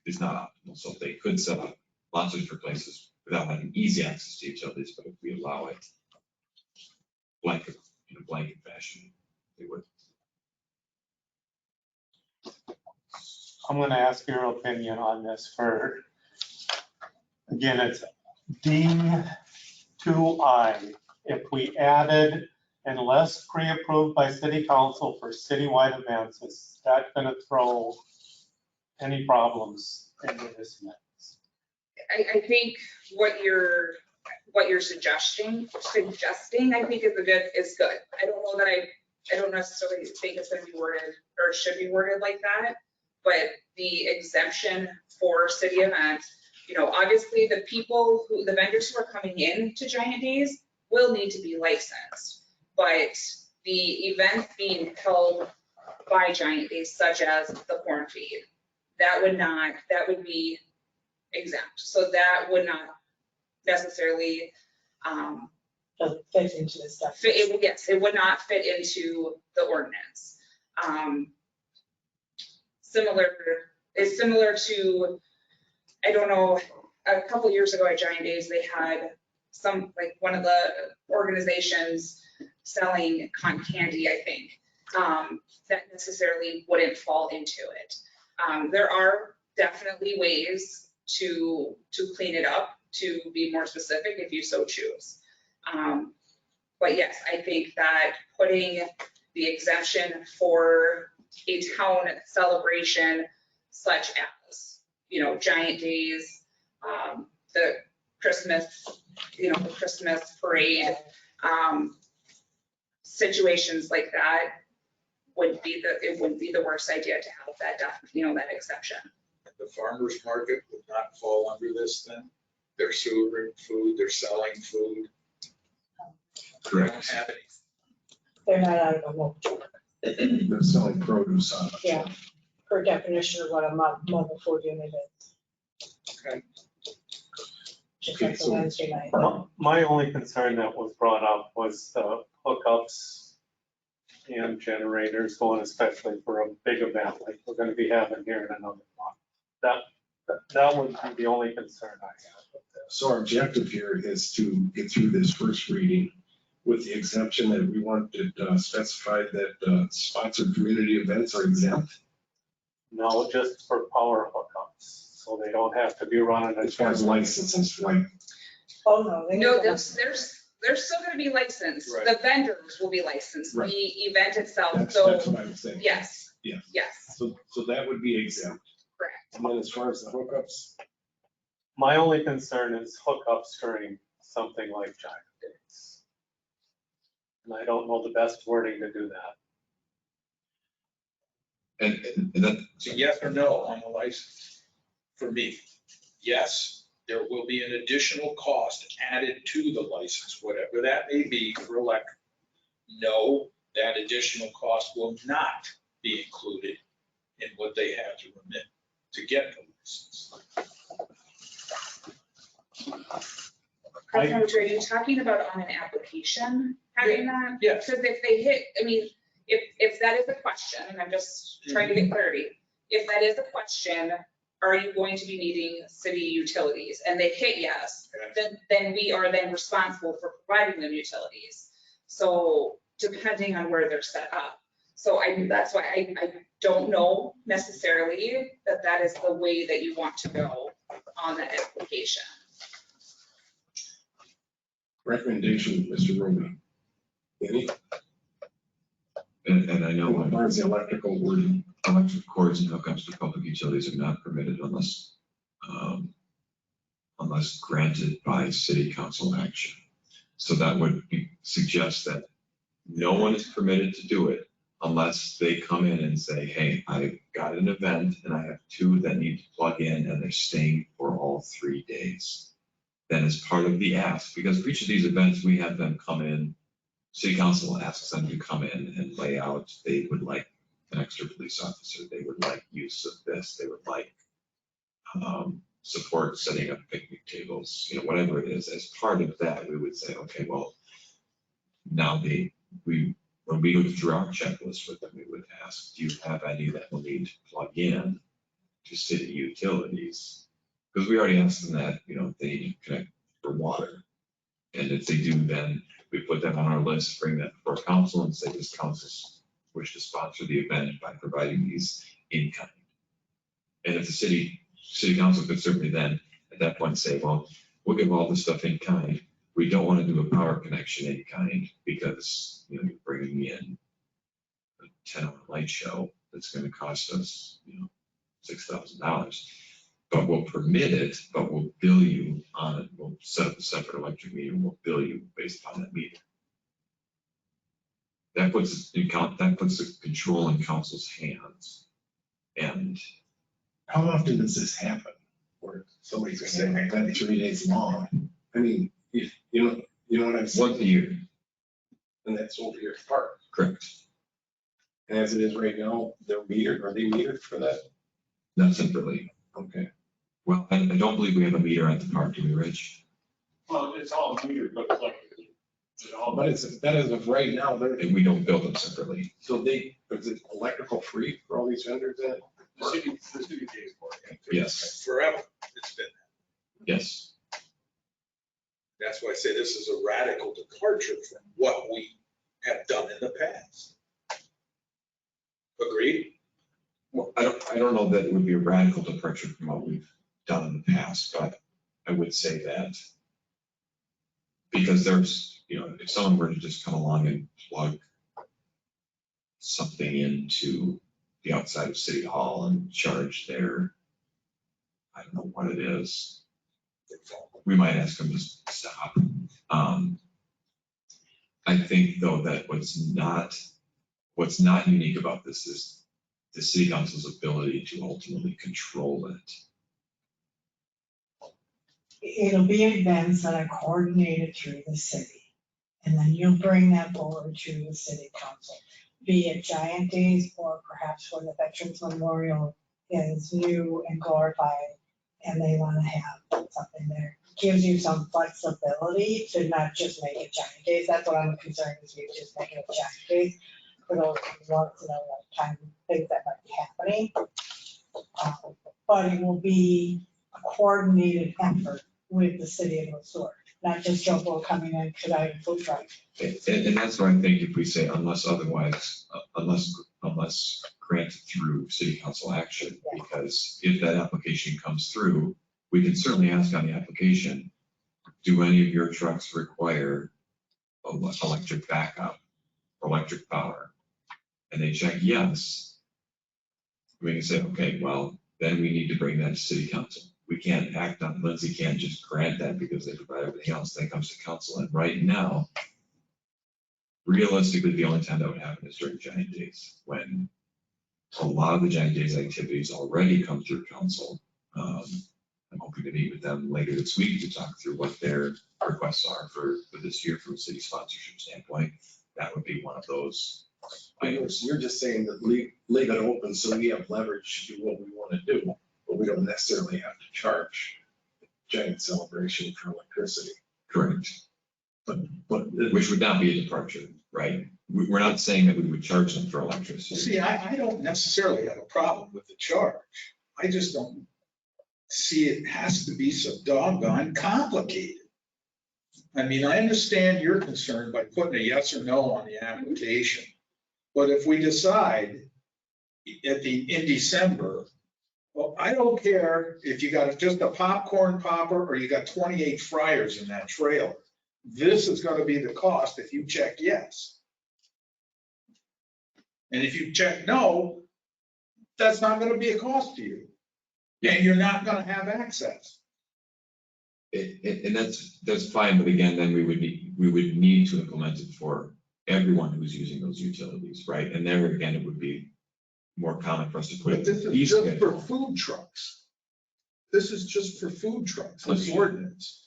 is not optimal. So they could set up lots of different places without having easy access to utilities, but if we allow it blanket, in a blanket fashion, they would. I'm gonna ask your opinion on this for, again, it's D2I. If we added unless pre-approved by city council for citywide events, is that gonna throw any problems into this mix? I think what you're suggesting, I think is good. I don't know that I don't necessarily think it's gonna be worded or should be worded like that, but the exemption for city events, obviously the vendors who are coming in to Giant Days will need to be licensed, but the events being held by Giant Days, such as the corn feed, that would be exempt. So that would not necessarily Fit into this stuff. yes, it would not fit into the ordinance. Similar to, I don't know, a couple years ago at Giant Days, they had one of the organizations selling cotton candy, I think, that necessarily wouldn't fall into it. There are definitely ways to clean it up, to be more specific if you so choose. But yes, I think that putting the exemption for a town celebration such as, Giant Days, the Christmas, the Christmas parade, situations like that it wouldn't be the worst idea to have that, that exception. The farmer's market would not fall under this then? They're serving food, they're selling food. They don't Correct. have any. They're not out of a mobile truck. They're selling produce on it. Yeah. Per definition of what a mobile food unit is. Okay. Just like the Wednesday night. My only concern that was brought up was the hookups and generators going, especially for a big event like we're gonna be having here in another month. That would be the only concern I have with this. So our objective here is to get through this first reading with the exemption that we want it specified that sponsored community events are exempt. No, just for power hookups, so they don't have to be running. As far as licenses, like, Oh, no. they No, need to- they're still gonna be licensed. Right. The vendors will be licensed, Right. the event itself, that's so, what I was saying. yes. Yeah. Yes, So that would be exempt. correct. And then as far as the hookups, My only concern is hookups during something like Giant Days. And I don't know the best wording to do that. And that, So yes or no on the license? For me, yes, there will be an additional cost added to the license, whatever that may be for electric. No, that additional cost will not be included in what they have to remit to get the license. Councilmember, are you talking about on an application, having that? Yes. Because if they hit, if that is a question, and I'm just trying to get clarity, if that is a question, are you going to be needing city utilities? And they hit yes, then we are then responsible for providing them utilities. So depending on where they're set up. So that's why I don't know necessarily that is the way that you want to go on that application. Recommendation, Mr. Rubin. Any? And I know As far as the electrical wording, electric cords and hookups to public utilities are not permitted unless granted by city council action. So that would suggest that no one is permitted to do it unless they come in and say, hey, I've got an event and I have 2 that need to plug in and they're staying for all 3 days. Then as part of the ask, because for each of these events, we have them come in, city council asks them to come in and lay out, they would like an extra police officer, they would like use of this, they would like support setting up picnic tables, whatever it is. As part of that, we would say, okay, well, now when we go through our checklist with them, we would ask, do you have any that will need to plug in to city utilities? Because we already asked them that, they need to connect for water. And if they do, then we put them on our list, bring that before council and say, this council's wish to sponsor the event by providing these in kind. And if the city council could certainly then at that point say, well, we'll give all this stuff in kind. We don't want to do a power connection in kind because, you're bringing in a 10-hour light show that's going to cost us, $6,000. But we'll permit it, but we'll bill you on it. We'll set up a separate electric meter and we'll bill you based upon that meter. That puts the control in council's hands. And how often does this happen? Where somebody's gonna say, I've got 3 days long. I mean, if, you know what I'm saying? once a year, And that's over your park. correct? And as it is right now, are they metered for that? Not separately. Okay. Well, I don't believe we have a meter at the park, do we, Rich? Well, it's all metered, but like, But that is of right now, And we don't bill them separately. so is it electrical free for all these vendors in it? The city pays for it. Yes. Forever, it's been. Yes. That's why I say this is a radical departure from what we have done in the past. Agreed? Well, I don't know that it would be a radical departure from what we've done in the past, but I would say that because there's, if someone were to just come along and plug something into the outside of City Hall and charge their, I don't know what it is, we might ask them to stop. I think though that what's not unique about this is the city council's ability to ultimately control it. It'll be events that are coordinated through the city. And then you'll bring that forward to the city council, be it Giant Days or perhaps when the Veterans Memorial is new and glorified and they want to have something there. Gives you some flexibility to not just make it Giant Days. That's what I'm concerned is we just make it Giant Days for those who want to know what time things that might be happening. But it will be a coordinated effort with the city of Sueur, not just Joe Blow coming in because I have a food truck. And that's why I think if we say unless otherwise, unless granted through city council action, because if that application comes through, we can certainly ask on the application, do any of your trucks require electric backup or electric power? And they check yes. We can say, okay, well, then we need to bring that to city council. We can't act on, Lindsay can't just grant that because they provide everything else, then comes to council. And right now, realistically, the only time that would happen is during Giant Days, when a lot of the Giant Days activities already come through council. I'm hoping to meet with them later this week to talk through what their requests are for this year from a city sponsorship standpoint. That would be one of those items. You're just saying that leave it open so we have leverage to do what we want to do, but we don't necessarily have to charge Giant Celebration for electricity. Correct. But Which would not be a departure, right? We're not saying that we would charge them for electricity. See, I don't necessarily have a problem with the charge. I just don't see, it has to be so doggone complicated. I mean, I understand your concern by putting a yes or no on the application. But if we decide in December, well, I don't care if you got just a popcorn popper or you got 28 fryers in that trailer. This is going to be the cost if you check yes. And if you check no, that's not going to be a cost to you. And you're not going to have access. And that's fine, but again, then we would need to implement it for everyone who's using those utilities, right? And there again, it would be more common for us to put But it. this is just for food trucks. This is just for food trucks, this ordinance.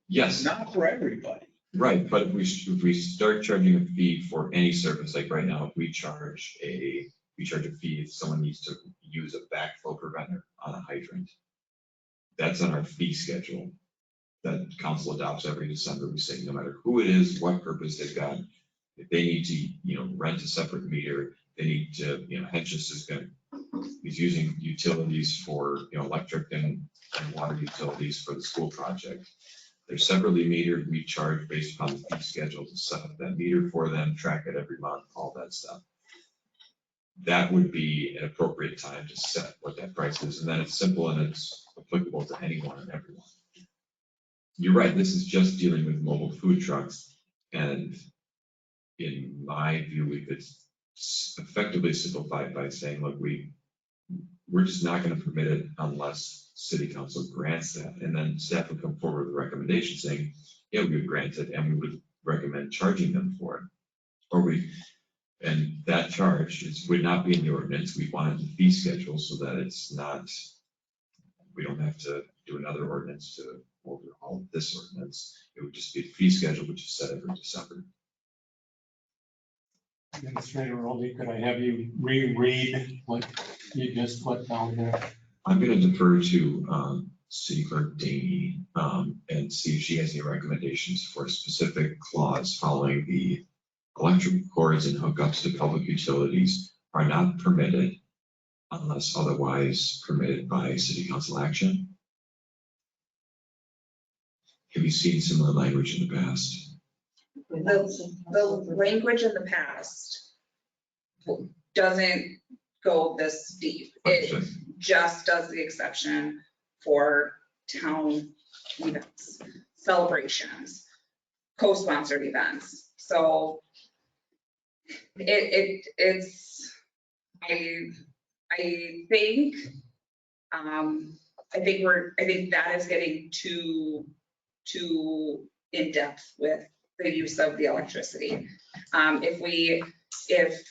Yes, Not for everybody. right, but if we start charging a fee for any service, like right now, if we charge a fee if someone needs to use a backflow preventer on a hydrant. That's on our fee schedule that council adopts every December. We say no matter who it is, what purpose they've got, if they need to, rent a separate meter, they need to, Hench's he's using utilities for, electric and water utilities for the school project. They're separately metered. We charge based upon the fee schedule to set up that meter for them, track it every month, all that stuff. That would be an appropriate time to set what that price is. And then it's simple and it's applicable to anyone and everyone. You're right, this is just dealing with mobile food trucks. And in my view, we could effectively simplify it by saying, look, we're just not going to permit it unless city council grants that. And then staff would come forward with a recommendation saying, yeah, we would grant it and we would recommend charging them for it. And that charge would not be in the ordinance. We want it in the fee schedule so that it's not, we don't have to do another ordinance to overhaul this ordinance. It would just be a fee schedule, which is set every December. Administrator Oldie, could I have you reread what you just put down there? I'm going to defer to City Clerk Daney and see if she has any recommendations for a specific clause following the electrical cords and hookups to public utilities are not permitted unless otherwise permitted by city council action. Have you seen similar language in the past? The language in the past doesn't go this deep. It just does the exception for town events, celebrations, co-sponsored events. So it's, I think that is getting too in depth with the use of the electricity. If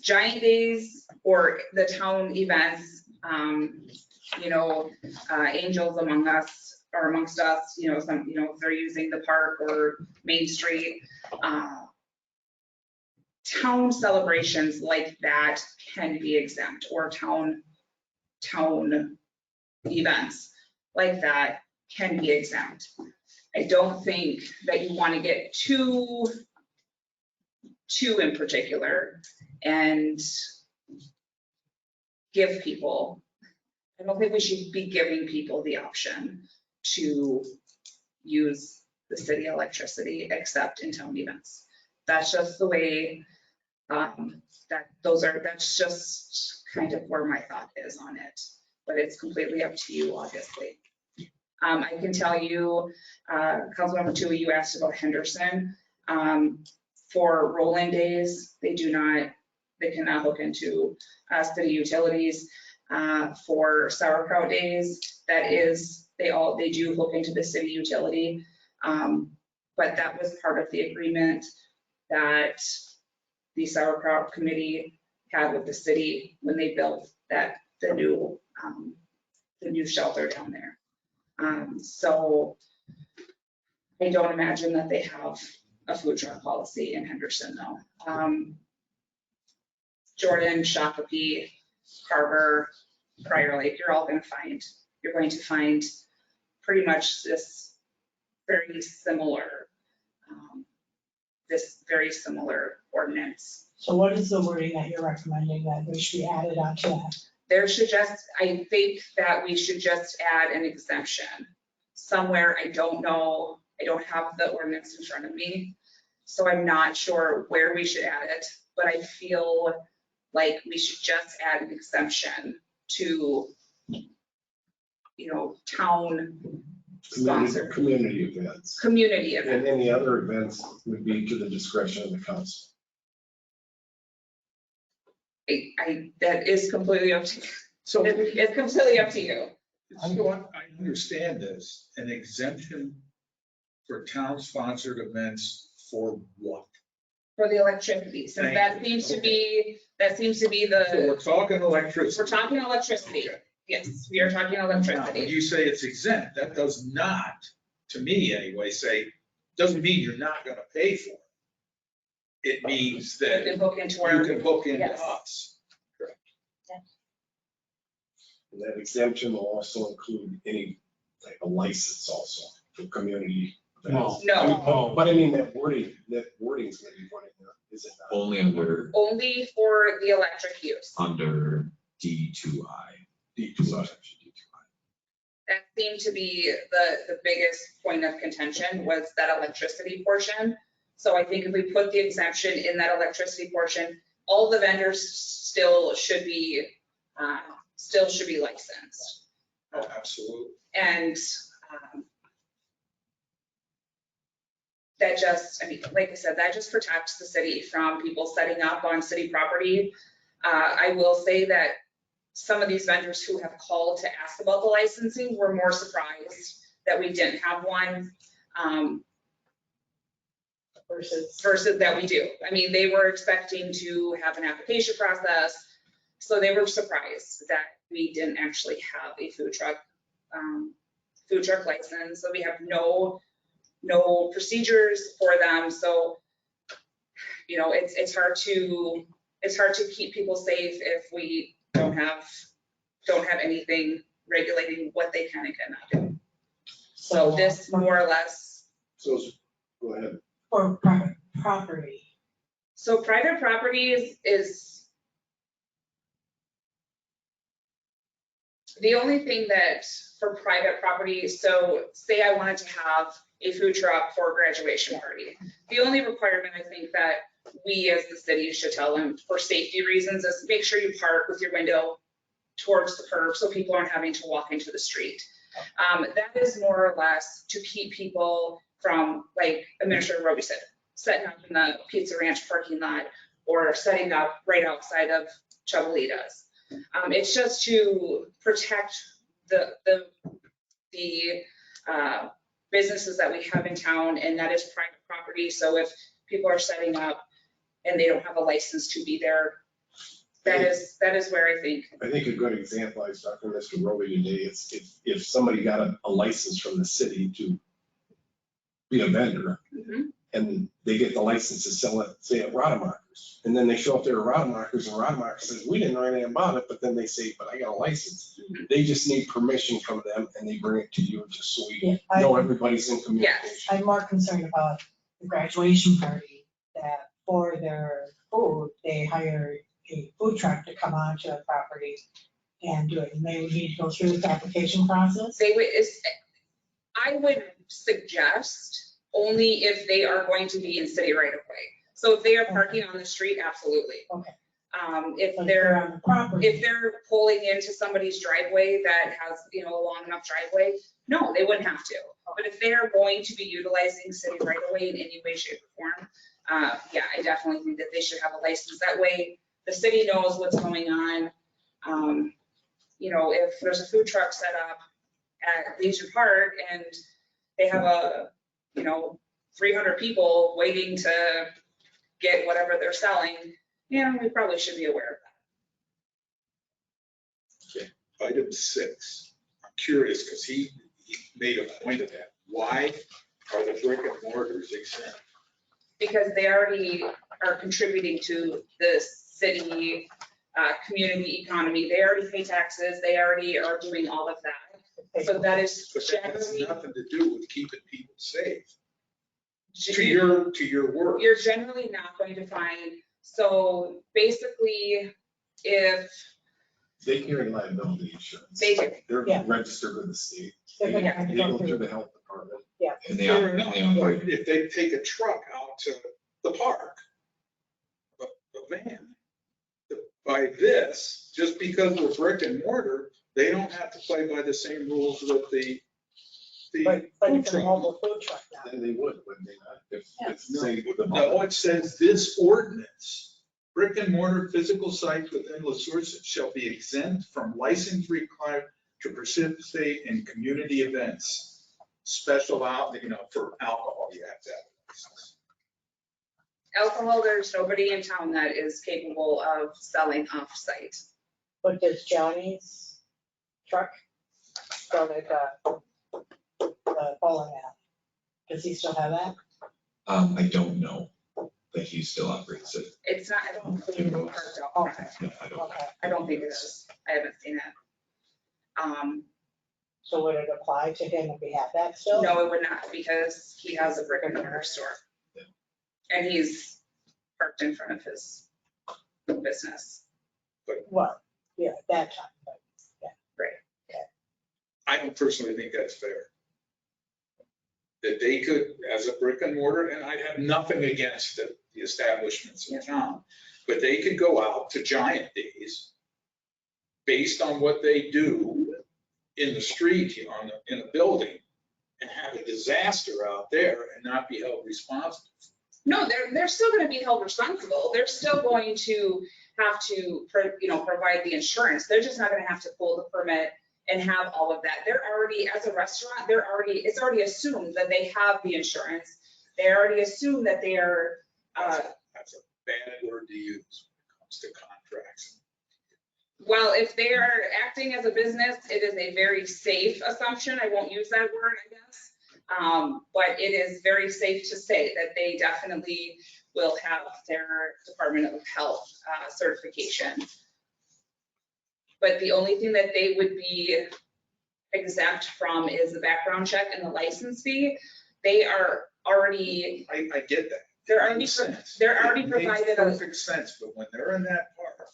Giant Days or the town events, Angels amongst us, if they're using the park or Main Street, town celebrations like that can be exempt, or town events like that can be exempt. I don't think that you want to get too in particular and give people, I don't think we should be giving people the option to use the city electricity except in town events. That's just the way that's just kind of where my thought is on it, but it's completely up to you, obviously. I can tell you, Councilmember Tui, you asked about Henderson. For rolling days, they cannot hook into city utilities. For sauerkraut days, they do hook into the city utility. But that was part of the agreement that the sauerkraut committee had with the city when they built the new shelter down there. So I don't imagine that they have a food truck policy in Henderson though. Jordan, Shakopee, Carver, Prior Lake, you're going to find pretty much this very similar ordinance. So what is the wording that you're recommending that we should be added onto that? I think that we should just add an exemption somewhere. I don't know, I don't have the ordinance in front of me, so I'm not sure where we should add it, but I feel like we should just add an exemption to, town sponsored Community events. community events. And any other events would be to the discretion of the council. That is completely up to you. So It's completely up to you. So I understand this, an exemption for town-sponsored events for what? For the electricity, so Thank that you. seems to be So we're talking electricity. we're talking electricity. Okay. Yes, we are talking Now, when electricity. you say it's exempt, that does not, to me anyway, doesn't mean you're not gonna pay for it. It means You that can hook into you our, can hook into yes. us. And that exemption will also include any type of license also for community events. No. But I mean, that wording's gonna be one in there, is it not? Only under only for the electric use. D2I. D2I. That seemed to be the biggest point of contention was that electricity portion. So I think if we put the exemption in that electricity portion, all the vendors still should be licensed. Oh, absolutely. And that just, I mean, like I said, that just protects the city from people setting up on city property. I will say that some of these vendors who have called to ask about the licensing were more surprised that we didn't have one versus that we do. I mean, they were expecting to have an application process, so they were surprised that we didn't actually have a food truck license. So we have no procedures for them. So, it's hard to keep people safe if we don't have anything regulating what they can and cannot do. So this more or less. So, go ahead. For private property. So private property is the only thing that for private property, so say I wanted to have a food truck for a graduation party. The only requirement I think that we as the city should tell them for safety reasons is make sure you park with your window towards the curb so people aren't having to walk into the street. That is more or less to keep people from, like Administrator Roby said, setting up in the Pizza Ranch parking lot or setting up right outside of Chubalita's. It's just to protect the businesses that we have in town, and that is private property. So if people are setting up and they don't have a license to be there, that is where I think. I think a good example, I was talking to Mr. Roby today, is if somebody got a license from the city to be a vendor, and they get the license to sell it, say at Rademacher's, and then they show up there at Rademacher's, and Rademacher says, we didn't know anything about it, but then they say, but I got a license. They just need permission from them, and they bring it to you, just so we know everybody's in communication. I'm more concerned about the graduation party, that for their food, they hire a food truck to come onto the property and do it, and they would need to go through this application process. I would suggest only if they are going to be in city right of way. So if they are parking on the street, absolutely. Okay. If But they're on the property. If they're pulling into somebody's driveway that has, a long enough driveway, no, they wouldn't have to. But if they're going to be utilizing city right of way in any way, shape, or form, yeah, I definitely think that they should have a license. That way, the city knows what's going on. If there's a food truck set up at Legion Park and they have 300 people waiting to get whatever they're selling, we probably should be aware of that. Item 6, I'm curious because he made a point of that. Why are the brick and mortars exempt? Because they already are contributing to the city community economy. They already pay taxes. They already are doing all of that. So that is But that has generally, nothing to do with keeping people safe. To your work. you're generally not going to find, so basically if They carry liability insurance. They do. They're Yeah. registered with the state. They're They gonna have to go go through through. the health department. And they Fair operate, enough, and they operate. but if they take a truck out to the park, a van, by this, just because we're brick and mortar, they don't have to play by the same rules with the But food it's a truck. mobile food truck now. Then they would, wouldn't they not? If, Yeah. say, the No, it says this ordinance, brick and mortar physical sites within La Sueur shall be exempt from license required to participate in community events. Special out, for alcohol, you have to have a license. Alcohol, there's nobody in town that is capable of selling off-site. But does Johnny's truck still like the bowling alley? Does he still have that? I don't know that he still operates it. It's not, I don't believe it's parked out front. No, I don't. Okay, I don't think it is. I haven't seen it. so would it apply to him if he had that still? No, it would not, because he has a brick and mortar store. And he's parked in front of his business. Well, yeah, at that time, but I don't personally think that's fair. That they could, as a brick and mortar, and I'd have nothing against the establishments in town, but they could go out to Giant Days based on what they do in the street, in a building, and have a disaster out there and not be held responsible. No, they're still going to be held responsible. They're still going to have to, provide the insurance. They're just not going to have to pull the permit and have all of that. They're already, as a restaurant, it's already assumed that they have the insurance. They already assume that they are, That's a bad word to use when it comes to contracts. well, if they are acting as a business, it is a very safe assumption. I won't use that word, I guess. But it is very safe to say that they definitely will have their Department of Health certification. But the only thing that they would be exempt from is the background check and the license fee. They are already, I get that. they're already, Makes sense. they're already It makes provided a, perfect sense, but when they're in that park,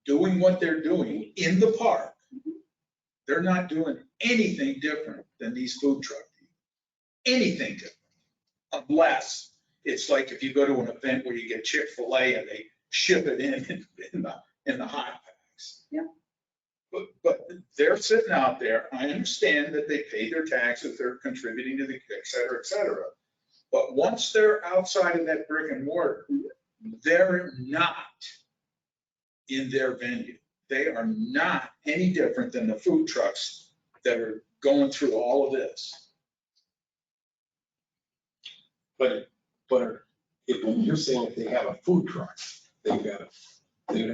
doing what they're doing in the park, they're not doing anything different than these food trucks. Anything different, unless it's like if you go to an event where you get Chick-fil-A and they ship it in the hot packs. Yeah. But they're sitting out there. I understand that they pay their taxes, they're contributing to the, et cetera, et cetera. But once they're outside of that brick and mortar, they're not in their venue. They are not any different than the food trucks that are going through all of this. But if you're saying if they have a food truck, they would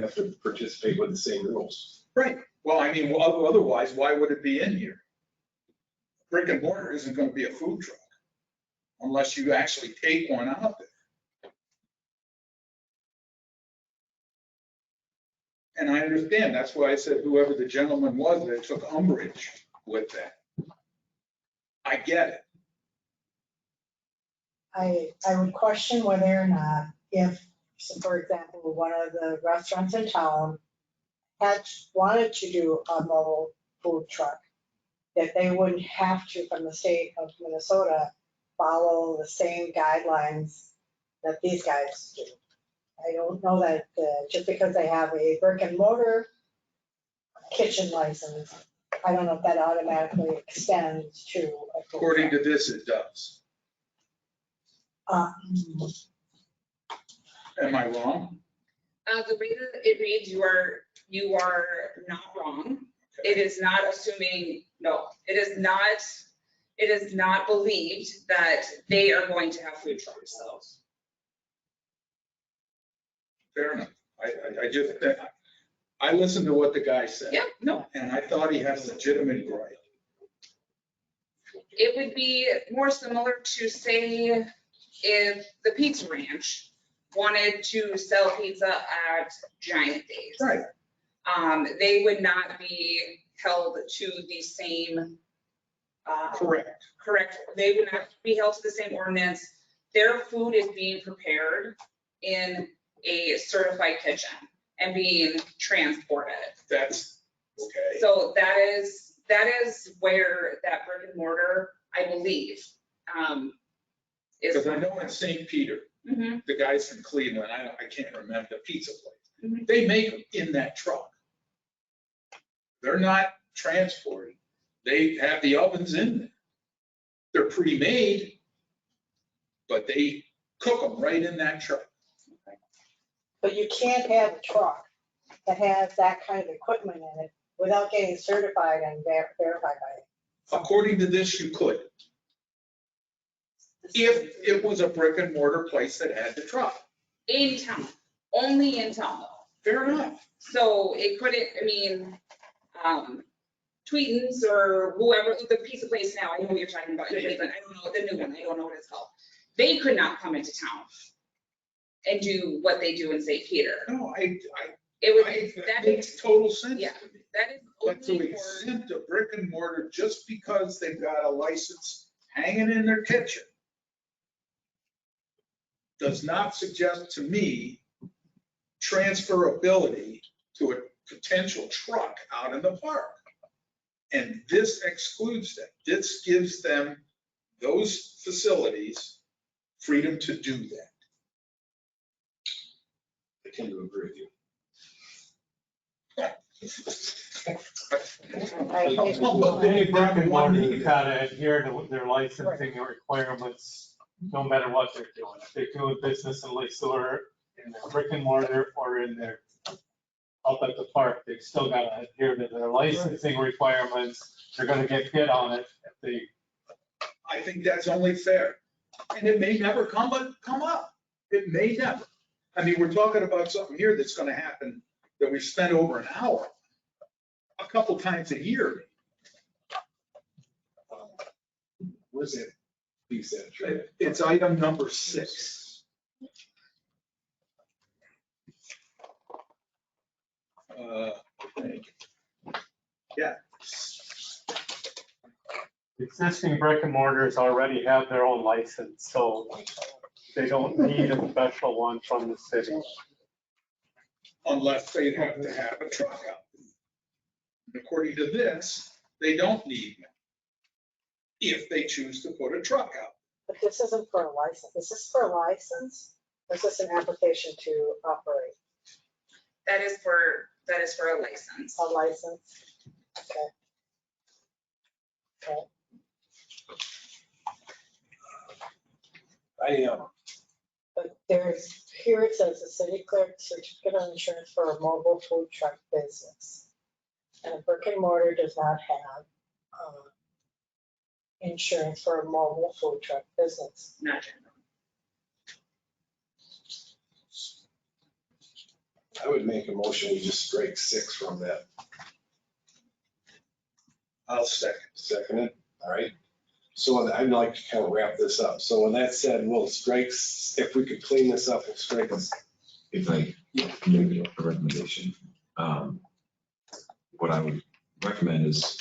have to participate with the same rules. Right. Well, I mean, otherwise, why would it be in here? Brick and mortar isn't going to be a food truck unless you actually take one out there. And I understand, that's why I said whoever the gentleman was that took umbrage with that. I get it. I would question whether or not if, so for example, one of the restaurants in town wanted to do a mobile food truck, that they wouldn't have to, from the state of Minnesota, follow the same guidelines that these guys do. I don't know that just because they have a brick and mortar kitchen license, I don't know if that automatically extends to a food According truck. to this, it does. Am I wrong? the way that it reads, you are not wrong. It is not assuming, no, it is not believed that they are going to have food trucks, so. Fair enough. I listened to what the guy said. Yeah, no, And I thought he had a legitimate right. it would be more similar to, say, if the Pizza Ranch wanted to sell pizza at Giant Days. Right. They would not be held to the same. Correct. Correct. They would not be held to the same ordinance. Their food is being prepared in a certified kitchen. and being transported. That's, okay. So that is where that brick and mortar, I believe, is. Because I know in St. Peter, Mhm. the guys from Cleveland, I can't remember, the pizza place, Mhm. they make them in that truck. They're not transported. They have the ovens in there. They're pre-made, but they cook them right in that truck. But you can't have a truck that has that kind of equipment in it without getting certified and verified by it. According to this, you could, if it was a brick and mortar place that had the truck. In town, only in town though. Fair enough. So it couldn't, I mean, Tweetins or whoever, the pizza place now, I know what you're talking about in Cleveland, I don't know, the new one, I don't know what it's called. They could not come into town and do what they do in St. Peter. No, That that is, makes total sense yeah. to me. that is But to only for, exempt a brick and mortar just because they've got a license hanging in their kitchen does not suggest to me transferability to a potential truck out in the park. And this excludes them. This gives them, those facilities, freedom to do that. I tend to agree with you. Any brick and mortar gotta adhere to their licensing requirements, no matter what they're doing. If they're doing business in Sueur, in their brick and mortar, or in their, up at the park, they still gotta adhere to their licensing requirements. They're gonna get hit on it if they. I think that's only fair. And it may never come up. It may never. I mean, we're talking about something here that's gonna happen that we've spent over an hour, a couple times a year. Where's that piece at, Trey? It's item number 6. Yeah. Existing brick and mortars already have their own license, so they don't need a special one from the city. Unless they have to have a truck out. And according to this, they don't need one if they choose to put a truck out. But this isn't for a license. Is this for a license? Or is this an application to operate that is for a license. a license? Okay. Okay. But there's, here it says the city clerk certificate of insurance for a mobile food truck business. And a brick and mortar does not have insurance for a mobile food truck business. Not general. I would make a motion, we just strike 6 from that. I'll second. Seconded, all right. So I'd like to kind of wrap this up. So with that said, we'll strike, if we could clean this up, we'll strike this. If I can make a recommendation, what I would recommend is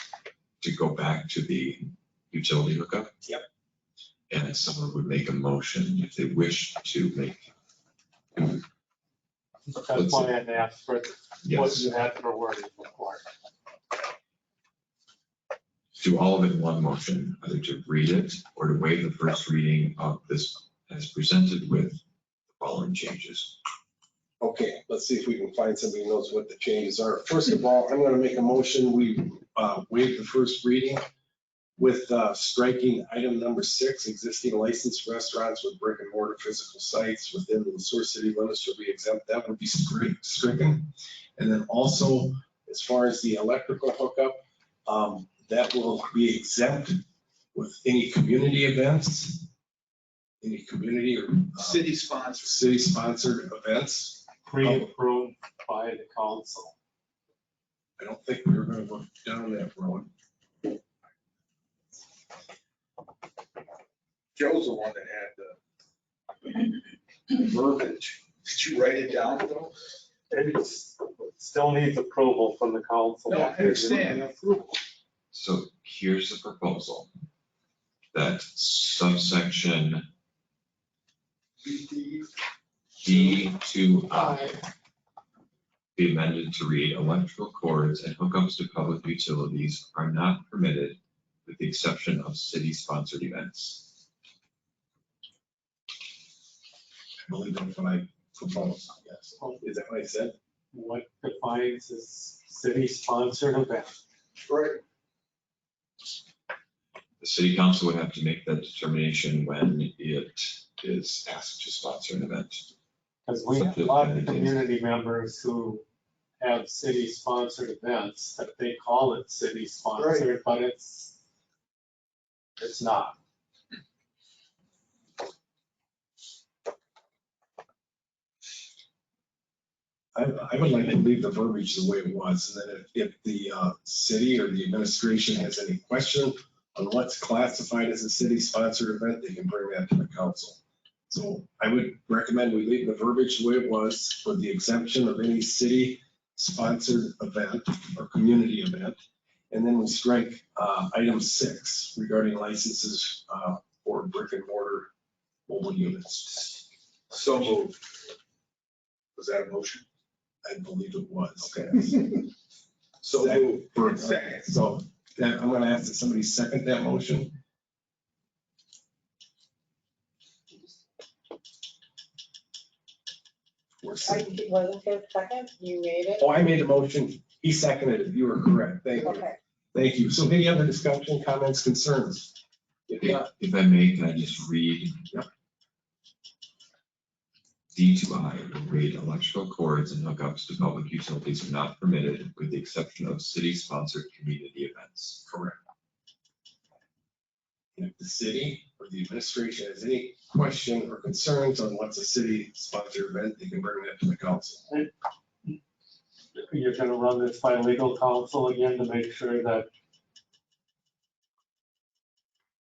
to go back to the utility hookup. Yep. And if someone would make a motion, if they wish to make. That's why I asked for what Yes, you had for wording before. do all of it in one motion, either to read it or to waive the first reading of this as presented with the following changes. Okay, let's see if we can find somebody who knows what the changes are. First of all, I'm gonna make a motion, we waive the first reading with striking item number 6, existing licensed restaurants with brick and mortar physical sites within the Sueur city limits shall be exempt. That would be stricken. And then also, as far as the electrical hookup, that will be exempt with any community events, any community or city-sponsored events. Pre-approved by the council. I don't think we were gonna go down that road. Joe's the one that had the verbiage. Did you write it down, though? It still needs approval from the council. No, I understand. So here's the proposal. That subsection D2I be amended to read electrical cords and hookups to public utilities are not permitted with the exception of city-sponsored events. I believe that's what I proposed, yes. Is that what I said? What defines as city-sponsored event? Right. The city council would have to make that determination when it is asked to sponsor an event. Because we have a lot of community members who have city-sponsored events that they call it city-sponsored, but it's not. I would like to leave the verbiage the way it was, and then if the city or the administration has any question on what's classified as a city-sponsored event, they can bring that to the council. So I would recommend we leave the verbiage the way it was for the exemption of any city-sponsored event or community event. And then we strike item 6 regarding licenses for brick and mortar mobile units. So moved. Was that a motion? I believe it was. Okay. So moved. Second. So I'm going to ask that somebody second that motion. Was it second? You made it? Oh, I made a motion. He seconded it. You were correct. Thank you. Okay. Thank you. So any other discussion, comments, concerns? If not, If I may, can I just read? Yep. D2I will read electrical cords and hookups to public utilities are not permitted with the exception of city-sponsored community events. correct. And if the city or the administration has any question or concerns on what's a city-sponsored event, they can bring that to the council. You're gonna run this by legal counsel again to make sure that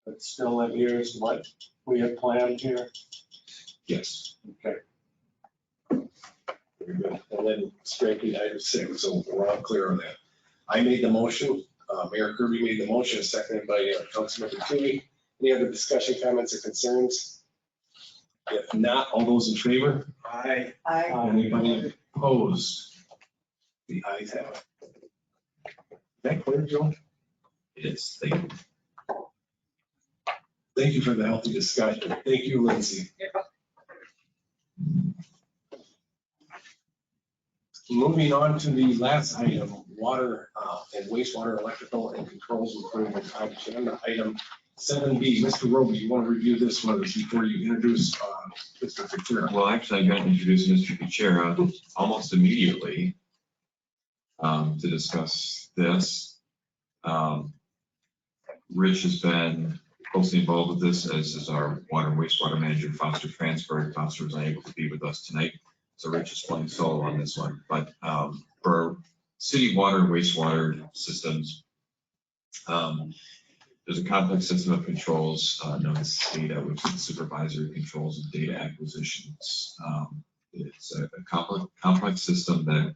it still adheres what we have planned here. Yes. Okay. Very good. And then striking item 6, so we're all clear on that. I made the motion. Mayor Kirby made the motion, seconded by Councilmember Toomey. Any other discussion, comments, or concerns? If not, all those in favor? Aye. Anybody opposed? The ayes have it. Is that clear, Joe? It is. Thank you. Thank you for the healthy discussion. Thank you, Lindsay. Moving on to the last item, water and wastewater electrical and controls improvement agenda item 7B. Mr. Roby, you want to review this one before you introduce Mr. Fitzgerald? Well, actually, I got to introduce Mr. Kuchera almost immediately to discuss this. Rich has been closely involved with this, as is our water and wastewater manager, Foster Transfer. Foster was unable to be with us tonight, so Rich is playing solo on this one. But for city water and wastewater systems, there's a complex system of controls known as SCADA, which is the supervisory controls and data acquisitions. It's a complex system that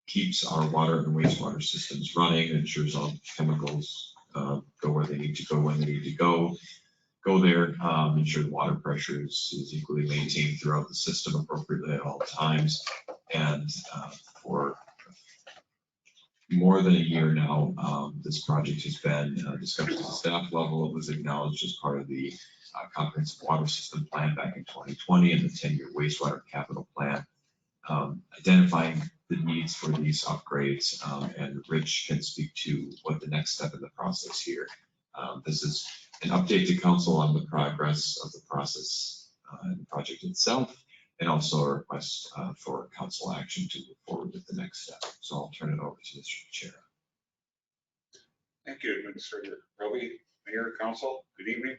keeps our water and wastewater systems running, ensures all chemicals go where they need to go when they need to go there, ensure the water pressure is equally maintained throughout the system appropriately at all times. And for more than a year now, this project has been discussed at the staff level. It was acknowledged as part of the comprehensive water system plan back in 2020 and the 10-year wastewater capital plan, identifying the needs for these upgrades. And Rich can speak to what the next step in the process here. This is an update to council on the progress of the process and the project itself, and also a request for council action to move forward with the next step. So I'll turn it over to Mr. Chair. Thank you, Administrator Roby, Mayor, Council. Good evening.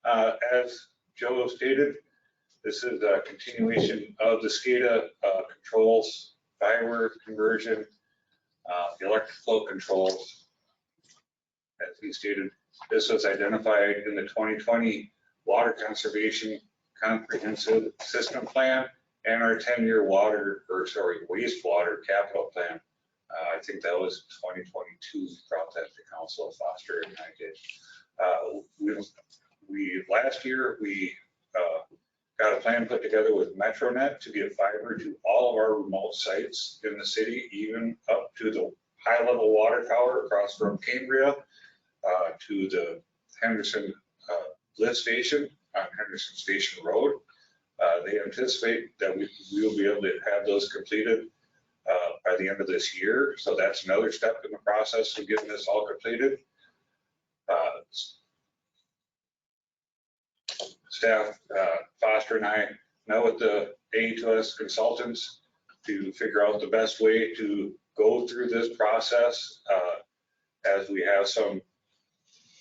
As Joe stated, this is a continuation of the SCADA controls, fiber conversion, the electric flow controls. As he stated, this was identified in the 2020 Water Conservation Comprehensive System Plan and our 10-year wastewater capital plan. I think that was 2022, we brought that to council, Foster and I did. Last year, we got a plan plan put together with MetroNet to get fiber to all of our remote sites in the city, even up to the high level water tower across from Cambria, to the Henderson lift station on Henderson Station Road. They anticipate that we will be able to have those completed by the end of this year. So that's another step in the process of getting this all completed. Staff, Foster and I met with the A2S consultants to figure out the best way to go through this process as we have some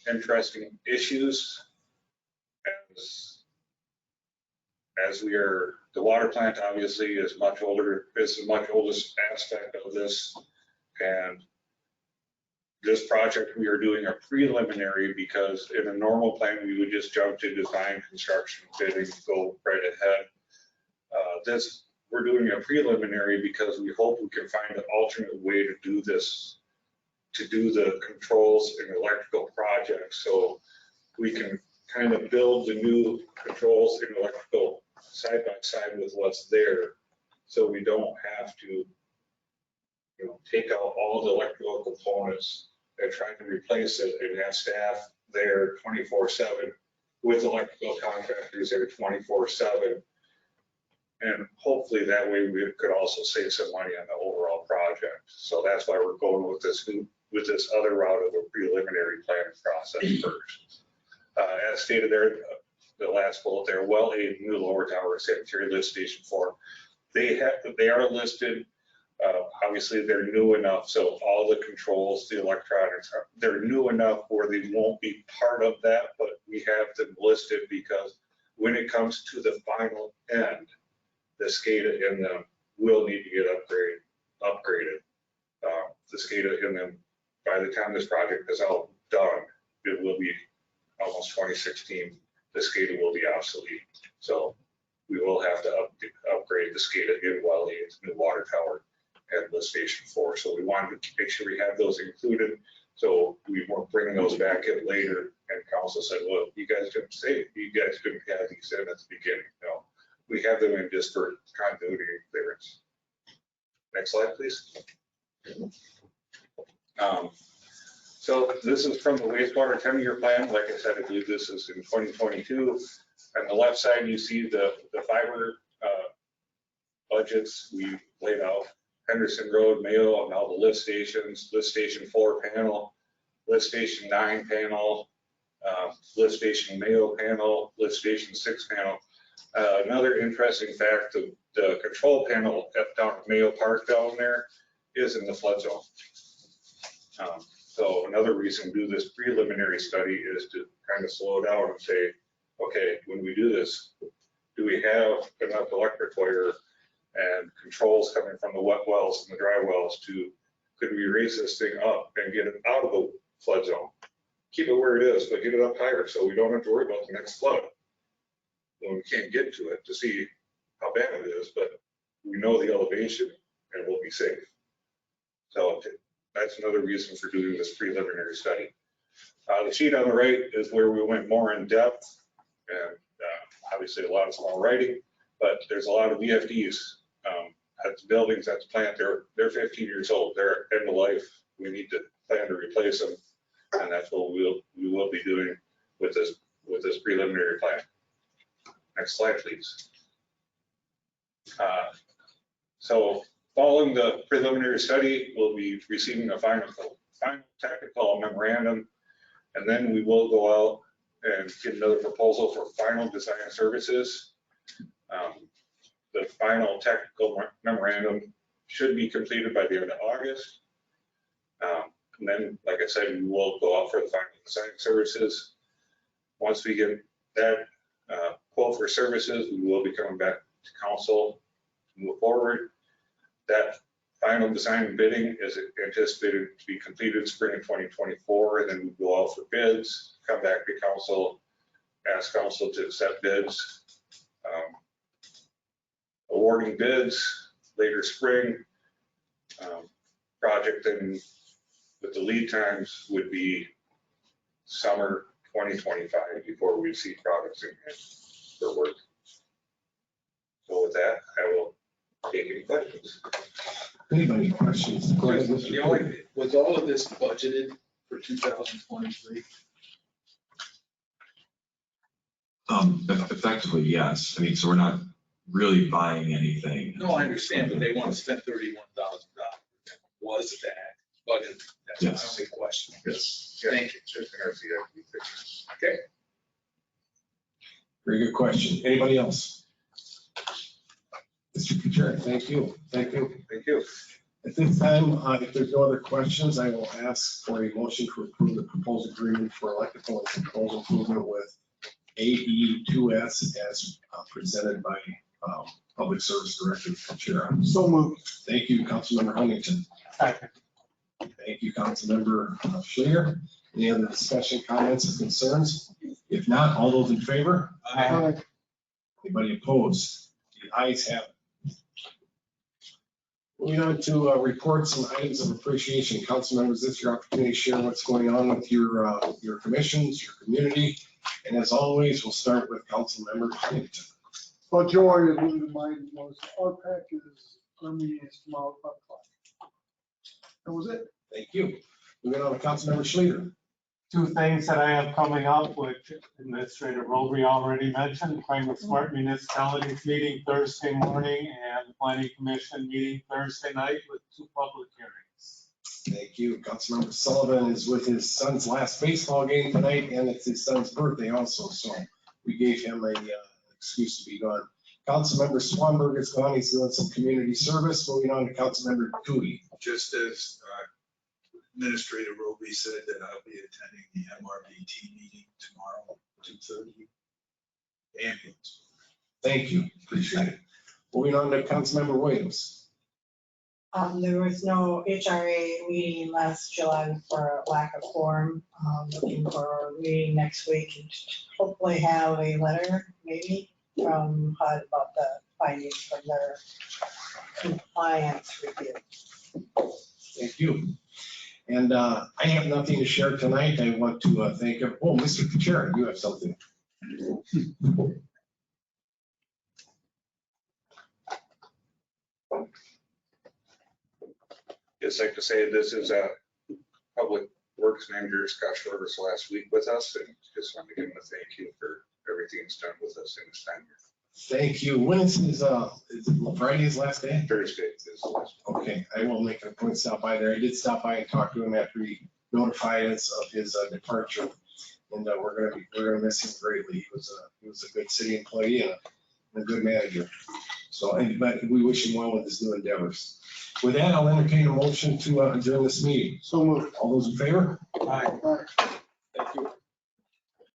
interesting issues. As we are, the water plant obviously is much older, is the much oldest aspect of this. And this project, we are doing a preliminary because in a normal plan, we would just jump to design, construction, bidding, go right ahead. This, we're doing a preliminary because we hope we can find an alternate way to do this, to do the controls in electrical projects. So we can kind of build the new controls in electrical side by side with what's there. So we don't have to, take out all the electrical components and try to replace it and have staff there 24/7 with electrical contractors there 24/7. And hopefully that way we could also save some money on the overall project. So that's why we're going with this other route of a preliminary planning process first. As stated there, the last bullet there, well, a new lower tower sanitary lift station 4. They are listed. Obviously, they're new enough, so all the controls, the electronics, they're new enough where they won't be part of that, but we have them listed because when it comes to the final end, the SCADA in them will need to get upgraded. The SCADA in them, by the time this project is all done, it will be almost 2016. The SCADA will be obsolete. So we will have to upgrade the SCADA in Wellesley's new water tower and lift station 4. So we wanted to make sure we have those included. So we weren't bringing those back in later. And council said, well, you guys couldn't have these in at the beginning. No, we have them in just for continuity and clearance. Next slide, please. So this is from the wastewater 10-year plan. Like I said, I believe this is in 2022. On the left side, you see the fiber budgets we laid out. Henderson Road, Mayo, and all the lift stations, lift station 4 panel, lift station 9 panel, lift station Mayo panel, lift station 6 panel. Another interesting fact, the control panel down at Mayo Park down there is in the flood zone. So another reason to do this preliminary study is to kind of slow down and say, okay, when we do this, do we have enough electric wire and controls coming from the wet wells and the dry wells could we raise this thing up and get it out of the flood zone? Keep it where it is, but get it up higher so we don't have to worry about the next flood when we can't get to it to see how bad it is, but we know the elevation and we'll be safe. So that's another reason for doing this preliminary study. The sheet on the right is where we went more in depth, and obviously a lot of small writing, but there's a lot of VFDs at the buildings, at the plant. They're 15 years old. They're end of life. We need to plan to replace them, and that's what we will be doing with this preliminary plan. Next slide, please. So following the preliminary study, we'll be receiving a final technical memorandum, and then we will go out and get another proposal for final design services. The final technical memorandum should be completed by the end of August. And then, like I said, we will go out for the final design services. Once we get that quote for services, we will be coming back to council to move forward. That final design and bidding is anticipated to be completed spring of 2024, and then we go out for bids, come back to council, ask council to accept bids, awarding bids later spring. Project then with the lead times would be summer 2025 before we see products in hand for work. So with that, I will take any questions. Anybody questions? Go ahead, Mr. The only, was all of this budgeted for 2023? Effectively, yes. I mean, so we're not really buying anything. No, I understand, but they want to spend $31,000. Was that budgeted? That's my Yes. only question. Yes. Thank you. Okay. Very good question. Anybody else? Mr. Kuchar, thank you. Thank you. Thank you. At this time, if there's no other questions, I will ask for a motion to approve the proposed agreement for electrical and controls improvement with AE2S as presented by Public Service Director Kuchar. So moved. Thank you, Councilmember Huntington. Second. Thank you, Councilmember Sueur. Any other discussion, comments, or concerns? If not, all those in favor? Aye. Anybody opposed? The ayes have it. Moving on to reports and items of appreciation. Council members, this is your opportunity to share what's going on with your commissions, your community. And as always, we'll start with Councilmember Huntington. Well, Joe already alluded to mine was our pack is, our meeting is tomorrow at 5 o'clock. That was it. Thank you. Moving on to Councilmember Schleter. Two things that I have coming up, which Administrator Roby already mentioned, Climate Smart Municipalities meeting Thursday morning and Planning Commission meeting Thursday night with 2 public hearings. Thank you. Councilmember Sullivan is with his son's last baseball game tonight, and it's his son's birthday also, so we gave him an excuse to be gone. Councilmember Swanberg is gone. He's doing some community service. Moving on to Councilmember Toohey. Just as Administrator Roby said, that I'll be attending the MRBT meeting tomorrow, 2:30. Ambulance. Thank you. Appreciate it. Moving on to Councilmember Williams. There was no HRA meeting last July for lack of quorum. Looking for a meeting next week and hopefully have a letter maybe from HUD about the findings from their compliance review. Thank you. And I have nothing to share tonight. I want to thank him. Oh, Mr. Kuchar, you have something. Just like to say, this is a Public Works Manager, Scott Shorter's last week with us, and just want to give him a thank you for everything he's done with us in his time here. Thank you. When is his, is it Friday's last day? Thursday is the last one. Okay, I will make a point to stop by there. I did stop by and talk to him after he notified us of his departure. And we're gonna miss him greatly. He was a good city employee and a good manager. So, but we wish him well with his new endeavors. With that, I'll entertain a motion to adjourn this meeting. So moved. All those in favor? Aye. All right. Thank you.